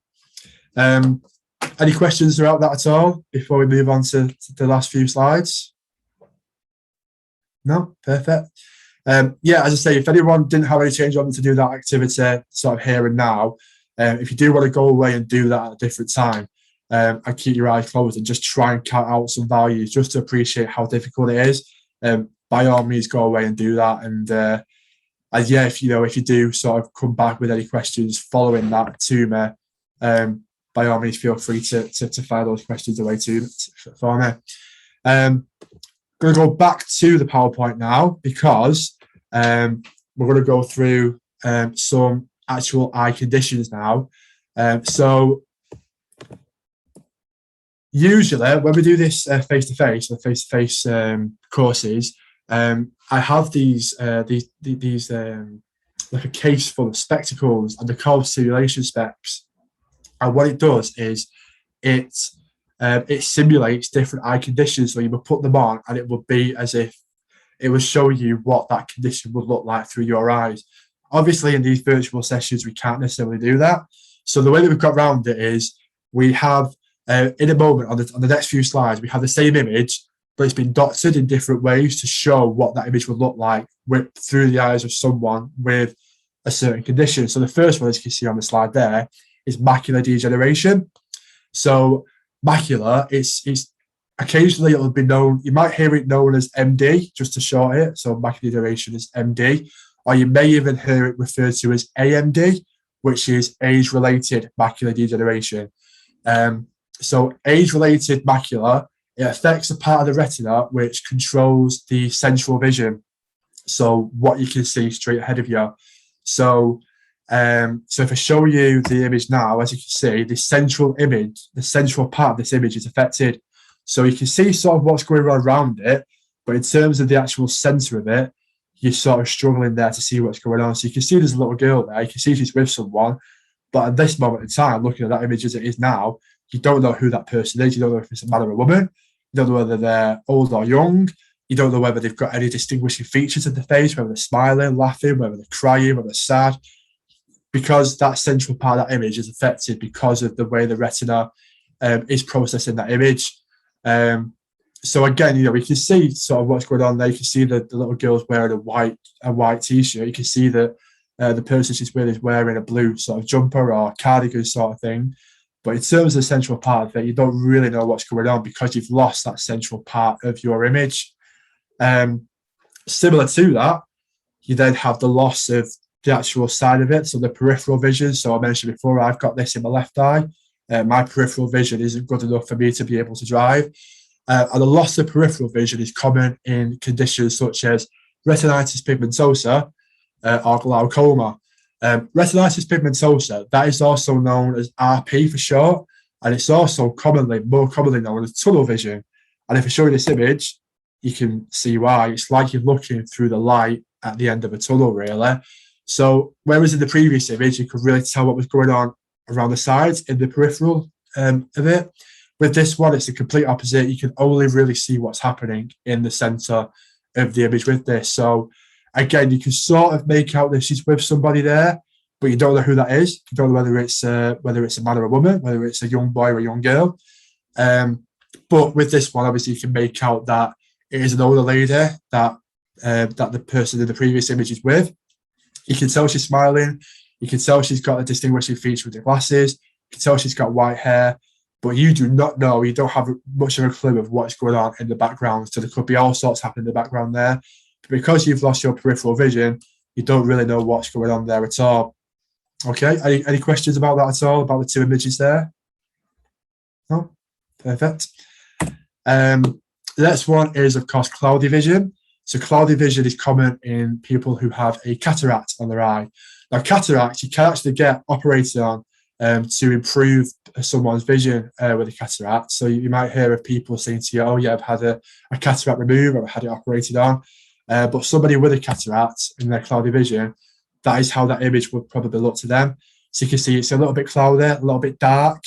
Any questions about that at all before we move on to the last few slides? No? Perfect. As I say, if anyone didn't have any change on them to do that activity sort of here and now, if you do want to go away and do that at a different time, and keep your eyes closed and just try and count out some values just to appreciate how difficult it is, by all means go away and do that. And yeah, if you do sort of come back with any questions following that to me, by all means feel free to fire those questions away for me. I'm going to go back to the PowerPoint now because we're going to go through some actual eye conditions now. So usually when we do this face-to-face or face-to-face courses, I have these like a case full of spectacles, and they're called simulation specs. And what it does is it simulates different eye conditions. So you will put them on and it will be as if it will show you what that condition would look like through your eyes. Obviously, in these virtual sessions, we can't necessarily do that. So the way that we've got around it is we have, in a moment on the next few slides, we have the same image, but it's been doctored in different ways to show what that image would look like through the eyes of someone with a certain condition. So the first one, as you can see on the slide there, is macular degeneration. So macular, it's occasionally it'll be known, you might hear it known as MD, just to short it. So macular degeneration is MD, or you may even hear it referred to as AMD, which is age-related macular degeneration. So age-related macular, it affects a part of the retina which controls the central vision. So what you can see straight ahead of you. So if I show you the image now, as you can see, the central part of this image is affected. So you can see sort of what's going on around it, but in terms of the actual center of it, you're sort of struggling there to see what's going on. So you can see there's a little girl there, you can see she's with someone, but at this moment in time, looking at that image as it is now, you don't know who that person is. You don't know if it's a man or a woman. You don't know whether they're old or young. You don't know whether they've got any distinguishing features of the face, whether they're smiling, laughing, whether they're crying, whether they're sad, because that central part of that image is affected because of the way the retina is processing that image. So again, we can see sort of what's going on there. You can see the little girl's wearing a white t-shirt. You can see that the person she's with is wearing a blue sort of jumper or cardigan sort of thing. But in terms of the central part of it, you don't really know what's going on because you've lost that central part of your image. Similar to that, you then have the loss of the actual side of it, so the peripheral vision. So I mentioned before, I've got this in my left eye. My peripheral vision isn't good enough for me to be able to drive. And the loss of peripheral vision is common in conditions such as retinitis pigmentosa or glaucoma. Retinitis pigmentosa, that is also known as RP for short, and it's also more commonly known as tunnel vision. And if I show you this image, you can see why. It's like you're looking through the light at the end of a tunnel, really. So whereas in the previous image, you could really tell what was going on around the sides in the peripheral of it. With this one, it's the complete opposite. You can only really see what's happening in the center of the image with this. So again, you can sort of make out that she's with somebody there, but you don't know who that is. You don't know whether it's a man or a woman, whether it's a young boy or a young girl. But with this one, obviously, you can make out that it is an older lady that the person in the previous image is with. You can tell she's smiling. You can tell she's got a distinguishing feature with the glasses. You can tell she's got white hair, but you do not know, you don't have much of a clue of what's going on in the background. So there could be all sorts happening in the background there. But because you've lost your peripheral vision, you don't really know what's going on there at all. Okay, any questions about that at all, about the two images there? No? Perfect. The next one is, of course, cloudy vision. So cloudy vision is common in people who have a cataract on their eye. Now, cataract, you can actually get operated on to improve someone's vision with a cataract. So you might hear of people saying to you, oh yeah, I've had a cataract removed, or I've had it operated on. But somebody with a cataract in their cloudy vision, that is how that image would probably look to them. So you can see it's a little bit cloudy, a little bit dark.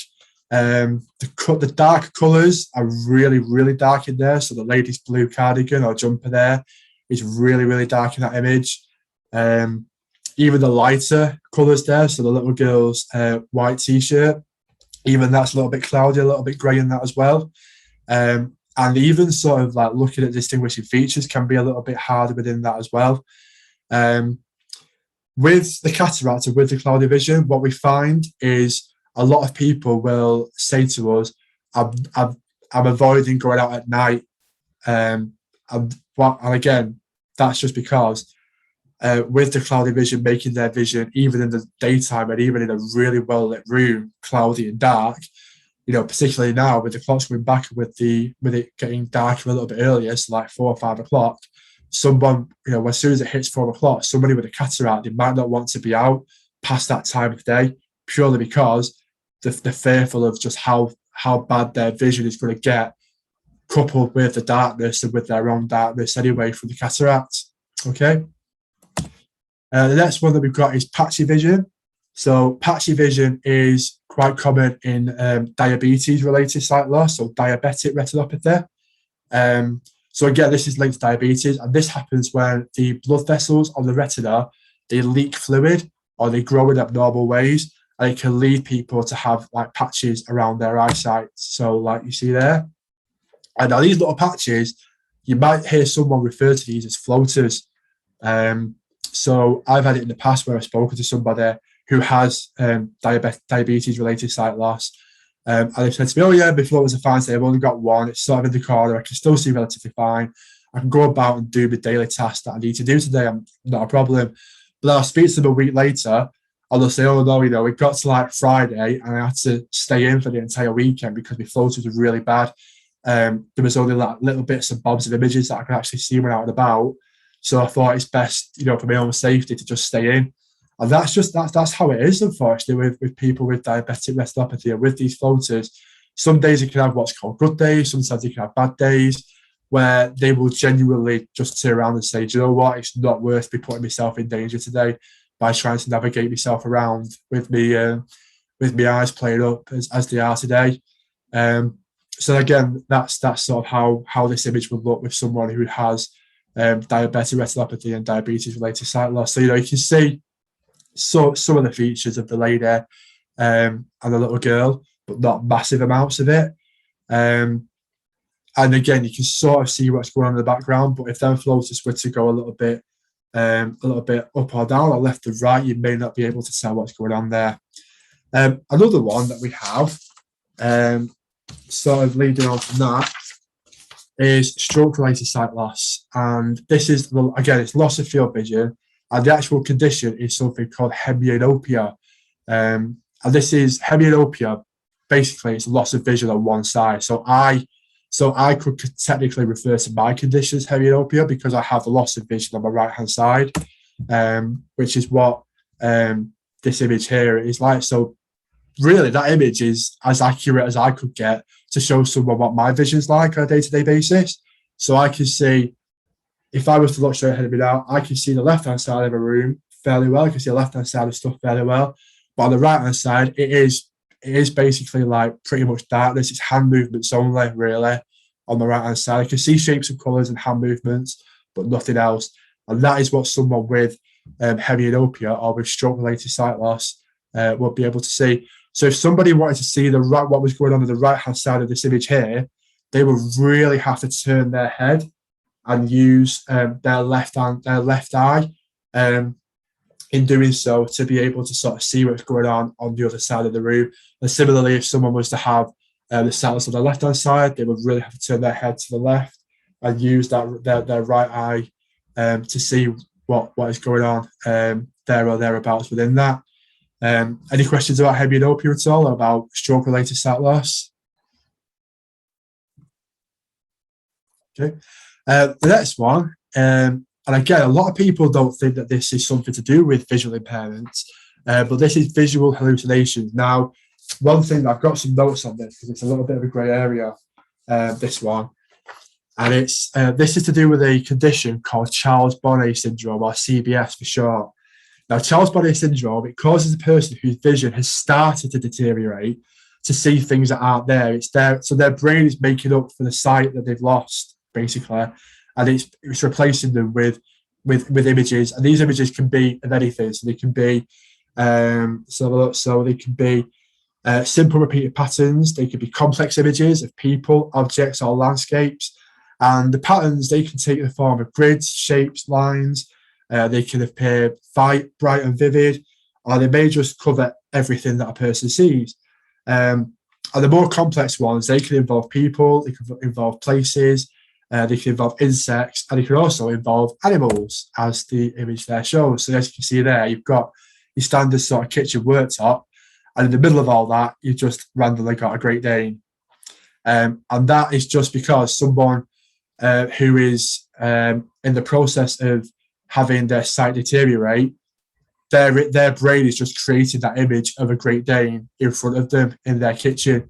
The dark colours are really, really dark in there. So the lady's blue cardigan or jumper there is really, really dark in that image. Even the lighter colours there, so the little girl's white t-shirt, even that's a little bit cloudy, a little bit grey in that as well. And even sort of like looking at distinguishing features can be a little bit harder within that as well. With the cataract and with the cloudy vision, what we find is a lot of people will say to us, I'm avoiding going out at night. And again, that's just because with the cloudy vision, making their vision, even in the daytime and even in a really well-lit room, cloudy and dark, particularly now with the clocks going back, with it getting darker a little bit earlier, so like 4 or 5 o'clock, someone, as soon as it hits 4 o'clock, somebody with a cataract, they might not want to be out past that time of day, purely because they're fearful of just how bad their vision is going to get, coupled with the darkness and with their own darkness anyway from the cataract. Okay. The next one that we've got is patchy vision. So patchy vision is quite common in diabetes-related sight loss, or diabetic retinopathy. So again, this is linked to diabetes, and this happens when the blood vessels on the retina, they leak fluid or they grow in abnormal ways, and it can lead people to have like patches around their eyesight. So like you see there. And now these little patches, you might hear someone refer to these as floaters. So I've had it in the past where I've spoken to somebody who has diabetes-related sight loss. And they've said to me, oh yeah, my floaters are fine today, I've only got one, it's sort of in the corner, I can still see relatively fine. I can go about and do the daily tasks that I need to do today, I'm not a problem. But then I'll speak to them a week later, and they'll say, oh no, it got to like Friday and I had to stay in for the entire weekend because my floaters were really bad. There was only like little bits and bobs of images that I could actually see when out and about. So I thought it's best, for my own safety, to just stay in. And that's how it is, unfortunately, with people with diabetic retinopathy and with these floaters. Some days you can have what's called good days, sometimes you can have bad days, where they will genuinely just turn around and say, do you know what, it's not worth me putting myself in danger today by trying to navigate myself around with my eyes played up as they are today. So again, that's sort of how this image would look with someone who has diabetic retinopathy and diabetes-related sight loss. So, you can see some of the features of the lady and the little girl, but not massive amounts of it. And again, you can sort of see what's going on in the background, but if them floaters were to go a little bit up or down or left or right, you may not be able to tell what's going on there. Another one that we have, sort of leading on from that, is stroke-related sight loss. And this is, again, it's loss of field vision, and the actual condition is something called hemodopia. And this is hemodopia. Basically, it's a loss of vision on one side. So I could technically refer to my condition as hemodopia because I have a loss of vision on my right-hand side, which is what this image here is like. So really, that image is as accurate as I could get to show someone what my vision's like on a day-to-day basis. So I can see, if I was to look straight ahead of me now, I can see the left-hand side of a room fairly well. I can see the left-hand side of stuff fairly well. But on the right-hand side, it is basically like pretty much darkness. It's hand movements only, really, on the right-hand side. I can see shapes and colours and hand movements, but nothing else. And that is what someone with hemodopia or with stroke-related sight loss would be able to see. So if somebody wanted to see what was going on the right-hand side of this image here, they would really have to turn their head and use their left eye in doing so to be able to sort of see what's going on the other side of the room. And similarly, if someone was to have the sight on the left-hand side, they would really have to turn their head to the left and use their right eye to see what is going on there or thereabouts within that. Any questions about hemodopia at all, or about stroke-related sight loss? Okay. The next one, and again, a lot of people don't think that this is something to do with visual impairments, but this is visual hallucinations. Now, one thing, I've got some notes on this because it's a little bit of a grey area, this one. And it's this is to do with a condition called Charles-Bonnet syndrome, or CBS for short. Now, Charles-Bonnet syndrome, it causes a person whose vision has started to deteriorate to see things that aren't there. It's there, so their brain is making up for the sight that they've lost, basically, and it's replacing them with images. And these images can be of anything. So they can be they can be simple repeated patterns. They can be complex images of people, objects, or landscapes. And the patterns, they can take the form of grids, shapes, lines. They can appear bright and vivid, or they may just cover everything that a person sees. And the more complex ones, they can involve people, they can involve places, they can involve insects, and they can also involve animals, as the image there shows. So as you can see there, you've got your standard sort of kitchen worktop, and in the middle of all that, you've just randomly got a Great Dane. And that is just because someone who is in the process of having their sight deteriorate, their brain is just creating that image of a Great Dane in front of them in their kitchen.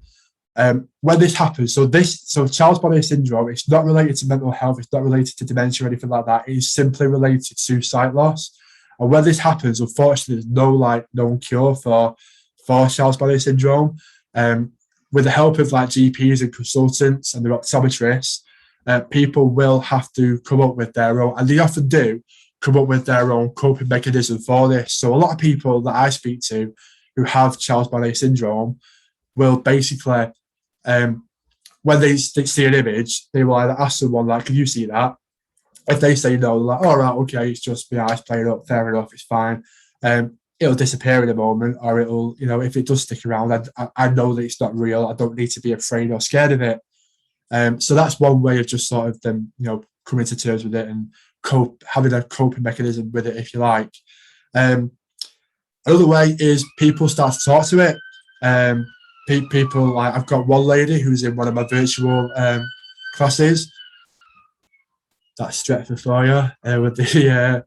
When this happens, so Charles-Bonnet syndrome, it's not related to mental health, it's not related to dementia or anything like that. It is simply related to sight loss. And when this happens, unfortunately, there's no known cure for Charles-Bonnet syndrome. With the help of GPs and consultants and the optometrists, people will have to come up with their own, and they often do come up with their own coping mechanism for this. So a lot of people that I speak to who have Charles-Bonnet syndrome will basically, when they see an image, they will either ask someone can you see that? If they say no, they're like, all right, okay, it's just my eyes playing up, fair enough, it's fine. It'll disappear in a moment, or it'll, if it does stick around, I know that it's not real. I don't need to be afraid or scared of it. So that's one way of just sort of them, coming to terms with it and having a coping mechanism with it, if you like. Another way is people start to talk to it. People I've got one lady who's in one of my virtual classes. That's Stretford for you with the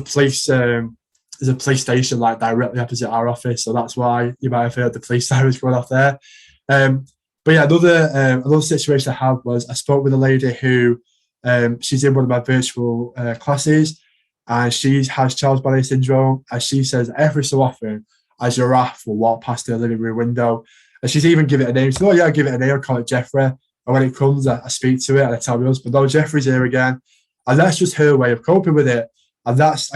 place. There's a police station directly opposite our office, so that's why you might have heard the police sirens going off there. But yeah, another situation I had was I spoke with a lady who she's in one of my virtual classes, and she has Charles-Bonnet syndrome, and she says every so often a giraffe will walk past her living room window, and she's even given it a name. She said, oh yeah, I'll give it a name, I'll call it Jeffrey. And when it comes, I speak to it and I tell my husband, no, Jeffrey's here again. And that's just her way of coping with it. And that's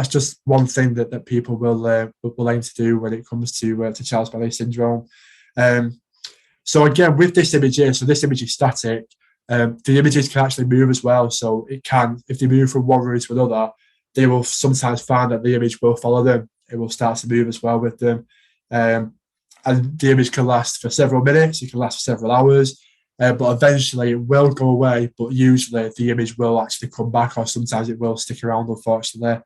just one thing that people will aim to do when it comes to Charles-Bonnet syndrome. So again, with this image here, so this image is static. The images can actually move as well. So it can, if they move from one room to another, they will sometimes find that the image will follow them. It will start to move as well with them. And the image can last for several minutes, it can last for several hours, but eventually it will go away, but usually the image will actually come back, or sometimes it will stick around, unfortunately,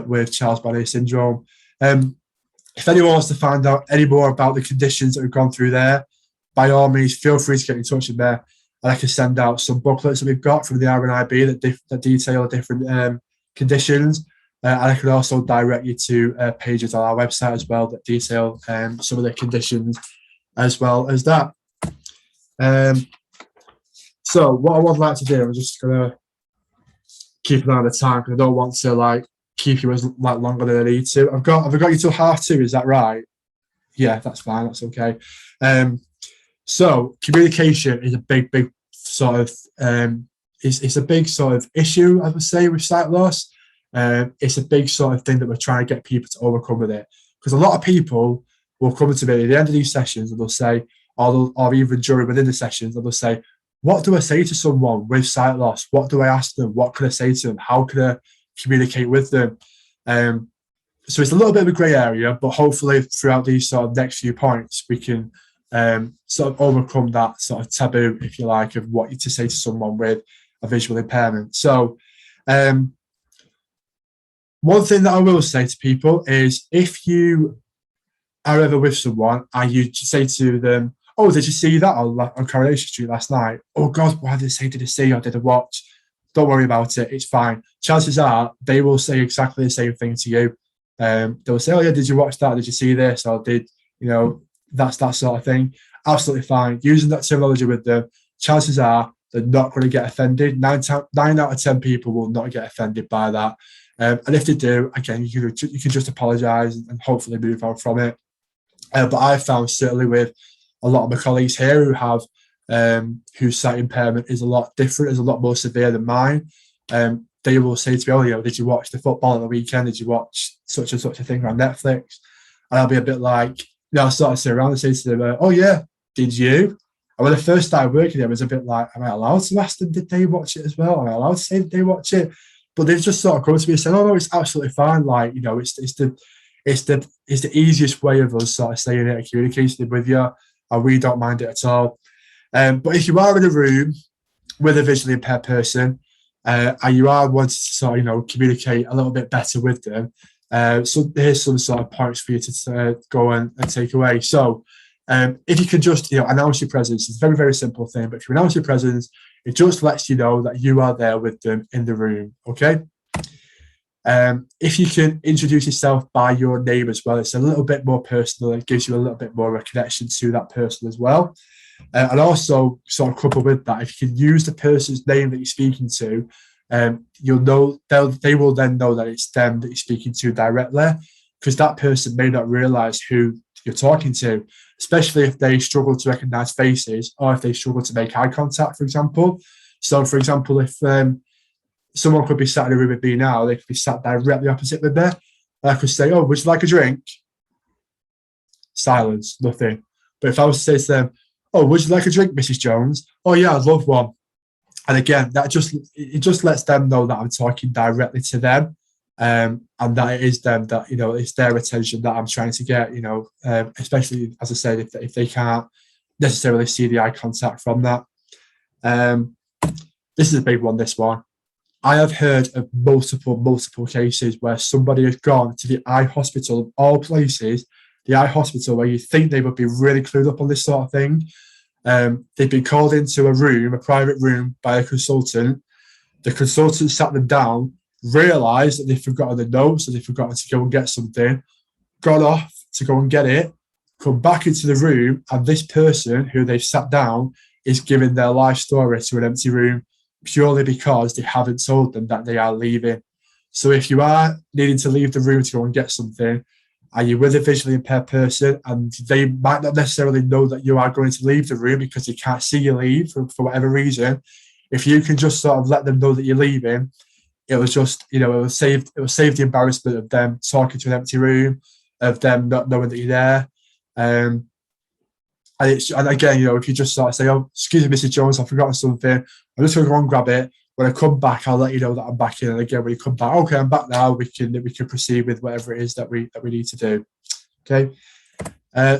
with Charles-Bonnet syndrome. If anyone wants to find out any more about the conditions that we've gone through there, by all means, feel free to get in touch with me, and I can send out some booklets that we've got from the RNIB that detail different conditions. And I can also direct you to pages on our website as well that detail some of the conditions as well as that. So what I would like to do, I'm just going to keep an eye on the time because I don't want to keep you as longer than I need to. I've got you till 2:30. Is that right? Yeah, that's fine. That's okay. So communication is a big sort of it's a big sort of issue, I would say, with sight loss. It's a big sort of thing that we're trying to get people to overcome with it, because a lot of people will come to me at the end of these sessions and they'll say, or even within the sessions, and they'll say, what do I say to someone with sight loss? What do I ask them? What can I say to them? How can I communicate with them? So it's a little bit of a grey area, but hopefully throughout these sort of next few points, we can sort of overcome that sort of taboo, if you like, of what to say to someone with a visual impairment. So one thing that I will say to people is, if you are ever with someone and you say to them, oh, did you see that on Coronation Street last night? Oh God, what did they say? Did they see or did they watch? don't worry about it, it's fine. Chances are they will say exactly the same thing to you. They'll say, oh yeah, did you watch that? Did you see this? Or did, that's that sort of thing. Absolutely fine. Using that terminology with them, chances are they're not going to get offended. 9 out of 10 people will not get offended by that. And if they do, again, you can just apologise and hopefully move on from it. But I've found certainly with a lot of my colleagues here who have whose sight impairment is a lot different, is a lot more severe than mine. They will say to me, oh, did you watch the football at the weekend? Did you watch such and such a thing on Netflix? And I'll be a bit like, I sort of sit around and say to them, oh yeah, did you? And when I first started working there, I was a bit like, am I allowed to ask them, did they watch it as well? Am I allowed to say, did they watch it? But they've just sort of come to me and said, oh no, it's absolutely fine. Like, it's the easiest way of us sort of saying it and communicating with you, and we don't mind it at all. But if you are in a room with a visually impaired person, and you are wanting to sort of, communicate a little bit better with them, so here's some sort of points for you to go and take away. So if you can just, announce your presence, it's a very, very simple thing, but if you announce your presence, it just lets you know that you are there with them in the room, okay? If you can introduce yourself by your name as well, it's a little bit more personal. It gives you a little bit more of a connection to that person as well. And also, sort of coupled with that, if you can use the person's name that you're speaking to, you'll know they will then know that it's them that you're speaking to directly, because that person may not realise who you're talking to, especially if they struggle to recognise faces or if they struggle to make eye contact, for example. So, for example, if someone could be sat in a room with me now, they could be sat directly opposite with me. I could say, oh, would you like a drink? Silence, nothing. But if I was to say to them, oh, would you like a drink, Mrs. Jones? Oh yeah, I'd love one. And again, it just lets them know that I'm talking directly to them, and that it is them, that, it's their attention that I'm trying to get, especially, as I said, if they can't necessarily see the eye contact from that. This is a big one, this one. I have heard of multiple cases where somebody has gone to the eye hospital, of all places, the eye hospital where you think they would be really clued up on this sort of thing. They've been called into a private room by a consultant. The consultant sat them down, realised that they've forgotten the notes, and they've forgotten to go and get something, got off to go and get it, come back into the room, and this person who they've sat down is giving their life story to an empty room purely because they haven't told them that they are leaving. So if you are needing to leave the room to go and get something, are you with a visually impaired person and they might not necessarily know that you are going to leave the room because they can't see you leave for whatever reason, if you can just sort of let them know that you're leaving, it was just, it will save the embarrassment of them talking to an empty room, of them not knowing that you're there. And again, if you just sort of say, oh, excuse me, Mrs. Jones, I've forgotten something, I'm just going to go and grab it. When I come back, I'll let you know that I'm back in. And again, when you come back, okay, I'm back now. We can proceed with whatever it is that we need to do. Okay.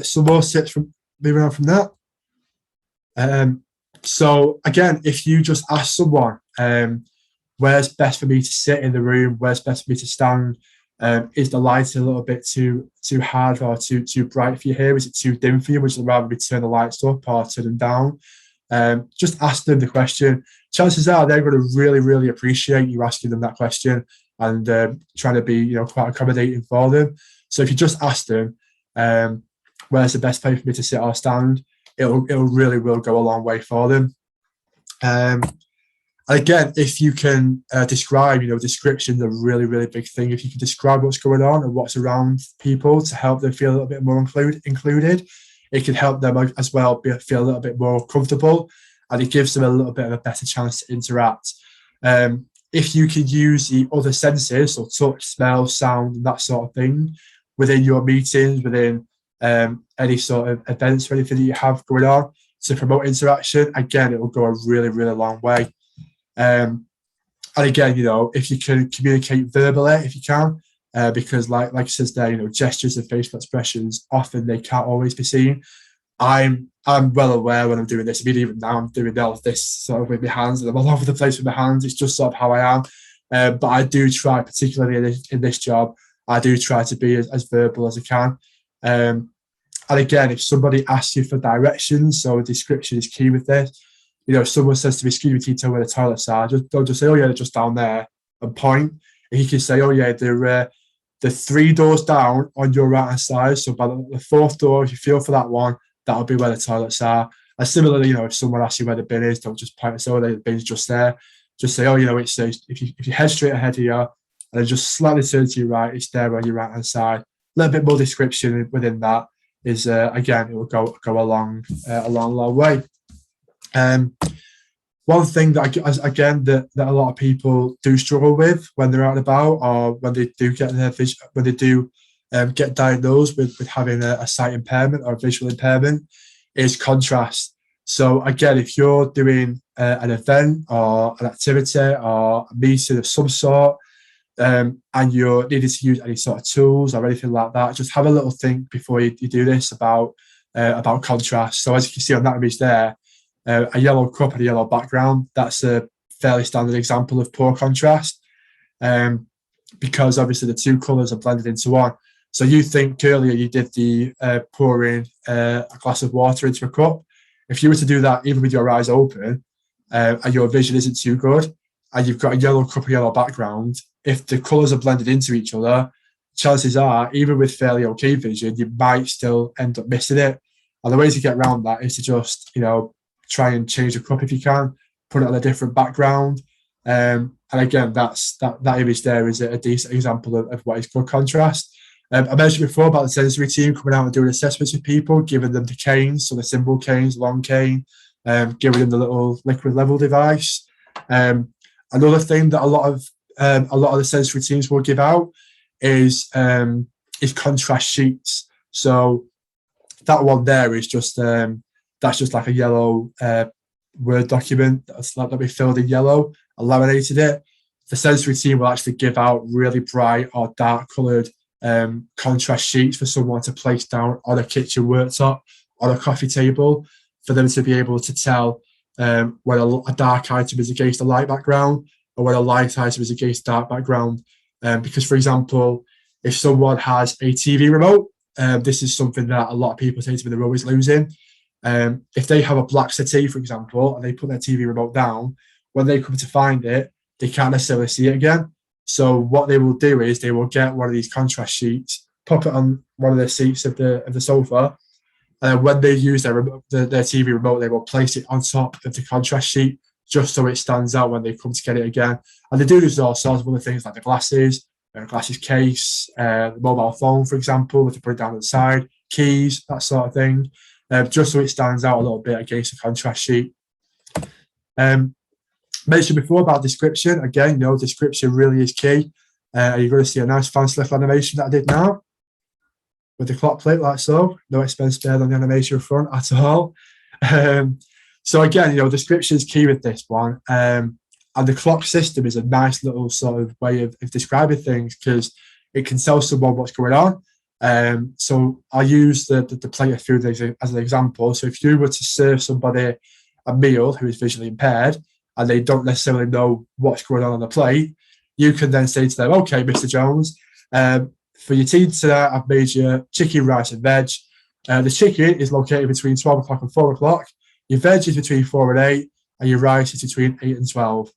Some more tips from moving on from that. So again, if you just ask someone, where's best for me to sit in the room? Where's best for me to stand? Is the light a little bit too hard or too bright for you here? Is it too dim for you? Would you rather me turn the lights up or turn them down? Just ask them the question. Chances are they're going to really, really appreciate you asking them that question and trying to be, quite accommodating for them. So if you just ask them, where's the best place for me to sit or stand, it'll really will go a long way for them. Again, if you can describe, description's a really, really big thing. If you can describe what's going on and what's around people to help them feel a little bit more included, it can help them as well feel a little bit more comfortable, and it gives them a little bit of a better chance to interact. If you can use the other senses, so touch, smell, sound, and that sort of thing, within your meetings, within any sort of events or anything that you have going on to promote interaction, again, it will go a really, really long way. And again, if you can communicate verbally, if you can, because like it says there, gestures and facial expressions, often they can't always be seen. I'm well aware when I'm doing this. I mean, even now I'm doing all of this sort of with my hands, and I'm all over the place with my hands. It's just sort of how I am. But I do try, particularly in this job, I do try to be as verbal as I can. And again, if somebody asks you for directions, so a description is key with this. you know, if someone says to me, excuse me, can you tell where the toilets are? Don't just say, oh yeah, they're just down there, and point. And he can say, oh yeah, they're 3 doors down on your right hand side. So by the 4th door, if you feel for that one, that'll be where the toilets are. And similarly, you know, if someone asks you where the bin is, don't just point and say, oh, the bin's just there. Just say, oh, you know, it's if you head straight ahead here and then just slightly turn to your right, it's there on your right hand side. A little bit more description within that is again, it will go a long way. One thing that that a lot of people do struggle with when they're out and about, or when they do get their vision, when they do get diagnosed with having a sight impairment or a visual impairment, is contrast. So again, if you're doing an event or an activity or a meeting of some sort, and you're needing to use any sort of tools or anything like that, just have a little think before you do this about contrast. So as you can see on that image there, a yellow cup and a yellow background, that's a fairly standard example of poor contrast, because obviously the 2 colours are blended into one. So you think earlier you did the pouring a glass of water into a cup. If you were to do that even with your eyes open, and your vision isn't too good, and you've got a yellow cup and yellow background, if the colours are blended into each other, chances are, even with fairly okay vision, you might still end up missing it. And the way to get around that is to just, you know, try and change the cup if you can, put it on a different background. And again, that image there is a decent example of what is good contrast. I mentioned before about the sensory team coming out and doing assessments with people, giving them the canes, so the symbol canes, long cane, giving them the little liquid level device. Another thing that a lot of the sensory teams will give out is contrast sheets. So that one there is just that's just like a yellow Word document that we filled in yellow and laminated it. The sensory team will actually give out really bright or dark coloured contrast sheets for someone to place down on a kitchen worktop, on a coffee table, for them to be able to tell when a dark item is against a light background, or when a light item is against dark background. Because, for example, if someone has a TV remote, this is something that a lot of people say to me they're always losing. If they have a black settee, for example, and they put their TV remote down, when they come to find it, they can't necessarily see it again. So what they will do is they will get one of these contrast sheets, pop it on one of the seats of the sofa, and when they use their TV remote, they will place it on top of the contrast sheet, just so it stands out when they come to get it again. And they do this with all sorts of other things, like the glasses case, the mobile phone, for example, if you put it down on the side, keys, that sort of thing, just so it stands out a little bit against the contrast sheet. Mentioned before about description. Again, description really is key. You're going to see a nice fancy little animation that I did now with the clock plate like so. No expense spared on the animation front at all. So again, description is key with this one. And the clock system is a nice little sort of way of describing things, because it can tell someone what's going on. So I use the plate of food as an example. So if you were to serve somebody a meal who is visually impaired, and they don't necessarily know what's going on the plate, you can then say to them, okay, Mr. Jones, for your tea tonight, I've made you chicken, rice and veg. The chicken is located between 12 o'clock and 4 o'clock. Your veg is between 4 and 8, and your rice is between 8 and 12.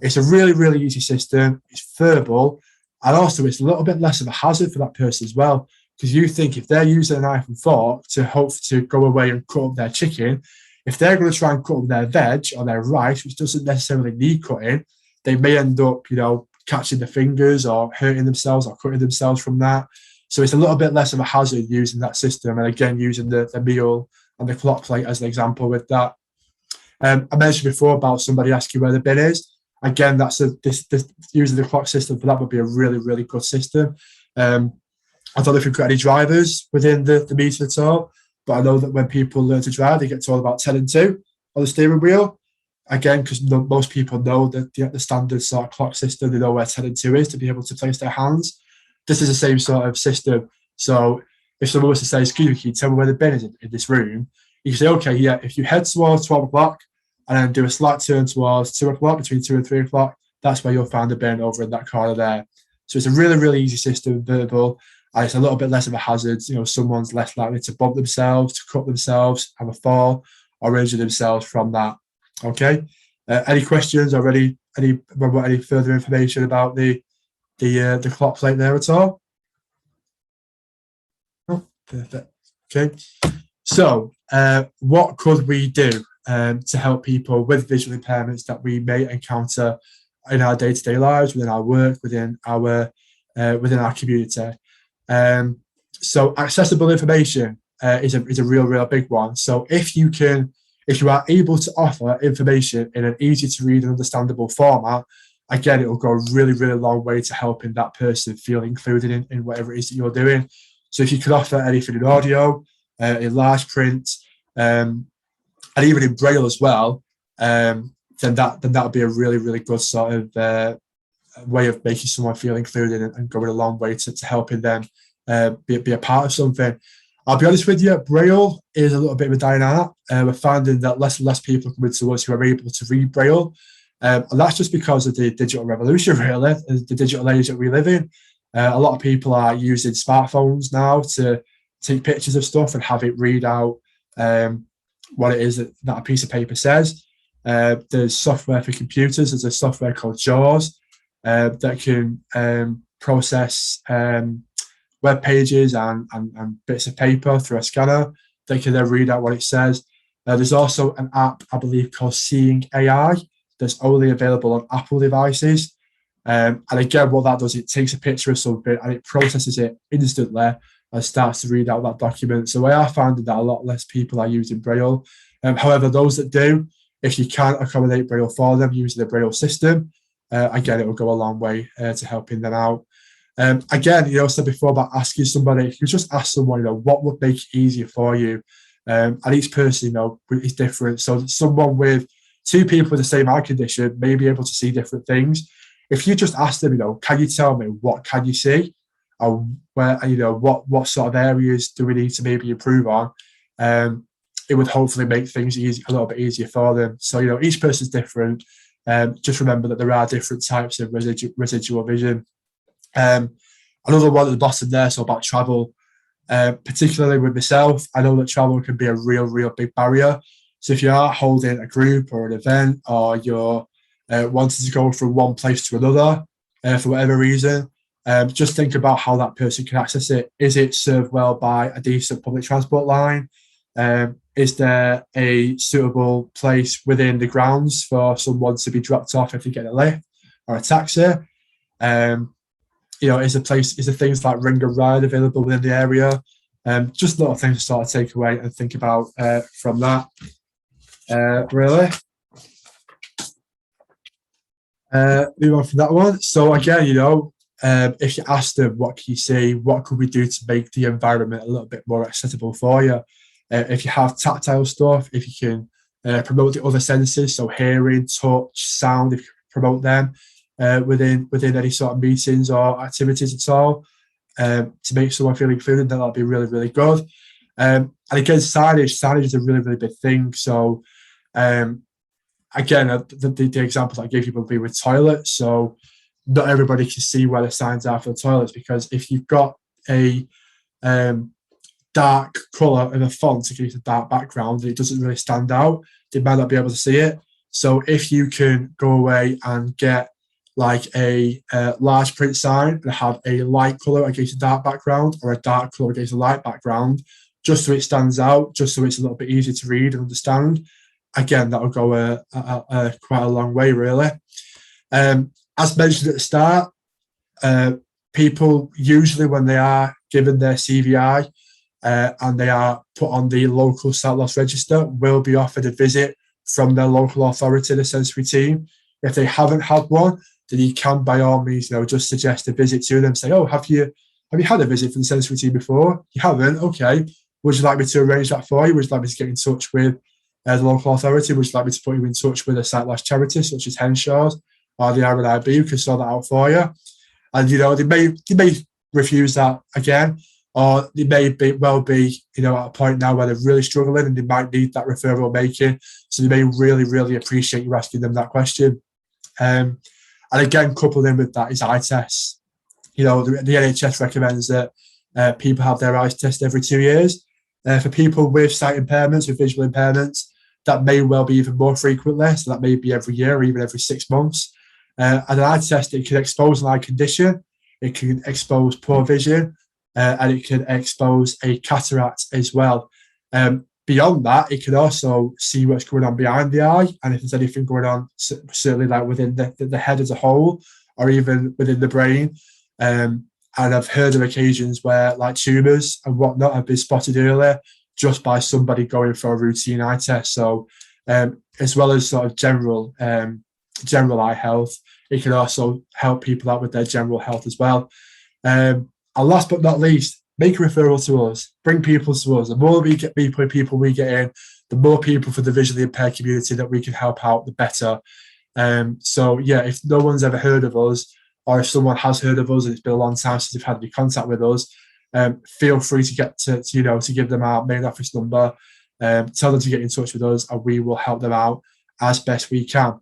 It's a really, really easy system. It's verbal, and also it's a little bit less of a hazard for that person as well, because you think if they're using a knife and fork to hope to go away and cut up their chicken, if they're going to try and cut up their veg or their rice, which doesn't necessarily need cutting, they may end up, catching their fingers or hurting themselves or cutting themselves from that. So it's a little bit less of a hazard using that system. And again, using the meal and the clock plate as an example with that. I mentioned before about somebody asking where the bin is. Again, that's using the clock system for that would be a really, really good system. I don't know if you've got any drivers within the meter at all, but I know that when people learn to drive, they get told about 10 and 2 on the steering wheel. Again, because most people know that the standard sort of clock system, they know where 10 and 2 is to be able to place their hands. This is the same sort of system. So if someone was to say, excuse me, can you tell me where the bin is in this room? You can say, okay, yeah, if you head towards 12 o'clock and then do a slight turn towards 2 o'clock, between 2 and 3 o'clock, that's where you'll find the bin over in that corner there. So it's a really, really easy system, verbal. And it's a little bit less of a hazard. Someone's less likely to bump themselves, to cut themselves, have a fall, or injure themselves from that. Okay. Any questions or any further information about the clock plate there at all? Oh, perfect. Okay. So, what could we do to help people with visual impairments that we may encounter in our day-to-day lives, within our work, within our community? So, accessible information is a real big one. So, if you are able to offer information in an easy to read and understandable format, again, it will go a really long way to helping that person feel included in whatever it is that you're doing. So if you could offer anything in audio, in large print, and even in Braille as well, then that would be a really good sort of way of making someone feel included and going a long way to helping them be a part of something. I'll be honest with you, Braille is a little bit of a dying art. We're finding that less and less people are coming to us who are able to read Braille. And that's just because of the digital revolution, really, the digital age that we live in. A lot of people are using smartphones now to take pictures of stuff and have it read out what it is that a piece of paper says. There's software for computers. There's a software called JAWS that can process web pages and bits of paper through a scanner. They can then read out what it says. There's also an app, I believe, called Seeing AI that's only available on Apple devices. And again, what that does, it takes a picture of something and it processes it instantly and starts to read out that document. So I are finding that a lot less people are using Braille. However, those that do, if you can accommodate Braille for them using the Braille system, again, it will go a long way to helping them out. Again, I said before about asking somebody, if you just ask someone, what would make it easier for you? And each person, is different. So someone with two people with the same eye condition may be able to see different things. If you just ask them, can you tell me what can you see? Or where, what sort of areas do we need to maybe improve on? It would hopefully make things a little bit easier for them. So, each person's different. Just remember that there are different types of residual vision. Another one at the bottom there, so about travel, particularly with myself, I know that travel can be a real big barrier. So if you are holding a group or an event, or you're wanting to go from one place to another for whatever reason, just think about how that person can access it. Is it served well by a decent public transport line? Is there a suitable place within the grounds for someone to be dropped off if they get a lift or a taxi? Is there things like Ring and Ride available within the area? Just little things to sort of take away and think about from that. Really. Move on from that one. So again, if you ask them, what can you see? What could we do to make the environment a little bit more accessible for you? If you have tactile stuff, if you can promote the other senses, so hearing, touch, sound, if you promote them within any sort of meetings or activities at all, to make someone feel included, then that'll be really good. And again, signage is a really big thing. So again, the examples I gave you will be with toilets. So not everybody can see where the signs are for the toilets, because if you've got a dark colour in a font against a dark background, it doesn't really stand out. They might not be able to see it. So if you can go away and get like a large print sign and have a light colour against a dark background, or a dark colour against a light background, just so it stands out, just so it's a little bit easier to read and understand, again, that will go quite a long way, really. As mentioned at the start, people usually, when they are given their CVI and they are put on the local sight loss register, will be offered a visit from their local authority, the sensory team. If they haven't had one, then you can, by all means, just suggest a visit to them. Say, oh, have you had a visit from the sensory team before? You haven't? Okay. Would you like me to arrange that for you? Would you like me to get in touch with the local authority? Would you like me to put you in touch with a sight loss charity such as Henshaw or the RNIB, who can sort that out for you? And they may refuse that again, or they may well be at a point now where they're really struggling and they might need that referral making. So they may really appreciate you asking them that question. And again, coupled in with that is eye tests. The NHS recommends that people have their eyes tested every 2 years. For people with sight impairments, with visual impairments, that may well be even more frequently. So that may be every year or even every 6 months. And an eye test, it can expose an eye condition, it can expose poor vision, and it can expose a cataract as well. Beyond that, it can also see what's going on behind the eye, and if there's anything going on, certainly like within the head as a whole, or even within the brain. And I've heard of occasions where like tumours and whatnot have been spotted earlier just by somebody going for a routine eye test. So as well as sort of general eye health, it can also help people out with their general health as well. And last but not least, make a referral to us, bring people to us. The more we get people we get in, the more people for the visually impaired community that we can help out, the better. So yeah, if no one's ever heard of us, or if someone has heard of us and it's been a long time since they've had any contact with us, feel free to get to give them our main office number, tell them to get in touch with us, and we will help them out as best we can.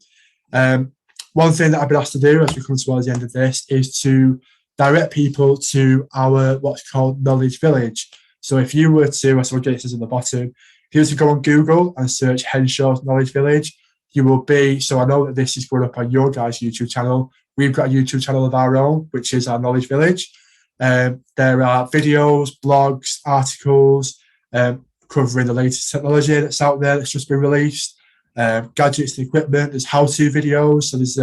One thing that I've been asked to do as we come towards the end of this is to direct people to our what's called Knowledge Village. So if you were to, so again, this is at the bottom, if you were to go on Google and search Henshaw's Knowledge Village, you will be, so I know that this is going up on your guys' YouTube channel. We've got a YouTube channel of our own, which is our Knowledge Village. There are videos, blogs, articles covering the latest technology that's out there that's just been released, gadgets and equipment. There's how-to videos. So there's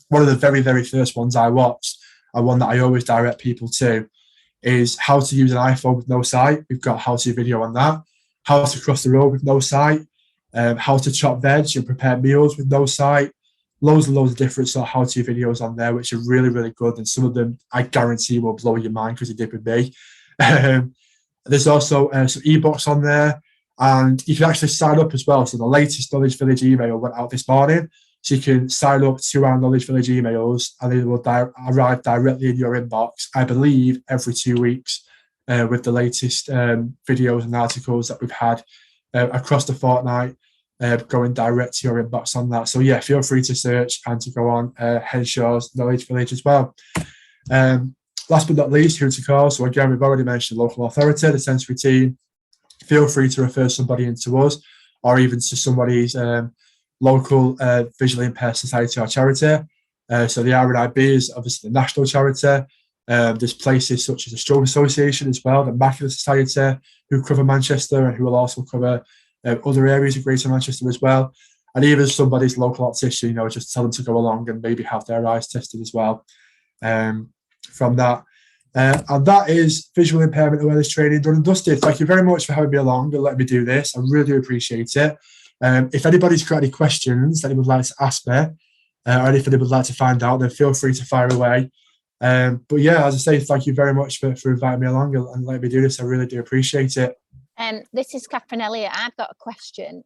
one of the very, very first ones I watched, and one that I always direct people to, is how to use an iPhone with no sight. We've got a how-to video on that. How to cross the road with no sight. How to chop veg and prepare meals with no sight. Loads and loads of different sort of how-to videos on there, which are really, really good. And some of them, I guarantee, will blow your mind because it did with me. There's also some ebooks on there, and you can actually sign up as well. So the latest Knowledge Village email went out this morning. So you can sign up to our Knowledge Village emails, and they will arrive directly in your inbox, I believe, every 2 weeks with the latest videos and articles that we've had across the fortnight. Going direct to your inbox on that. So yeah, feel free to search and to go on Henshaw's Knowledge Village as well. Last but not least, who to call. So again, we've already mentioned local authority, the sensory team. Feel free to refer somebody into us, or even to somebody's local visually impaired society or charity. So the RNIB is obviously the national charity. There's places such as the Stroke Association as well, the Macular Society, who cover Manchester and who will also cover other areas of Greater Manchester as well, and even somebody's local optician, just tell them to go along and maybe have their eyes tested as well from that. And that is Visual Impairment Awareness Training done and dusted. Thank you very much for having me along and letting me do this. I really do appreciate it. If anybody's got any questions that they would like to ask me, or anything they would like to find out, then feel free to fire away. But yeah, as I say, thank you very much for inviting me along and letting me do this. I really do appreciate it. This is Catherine Elliott. I've got a question.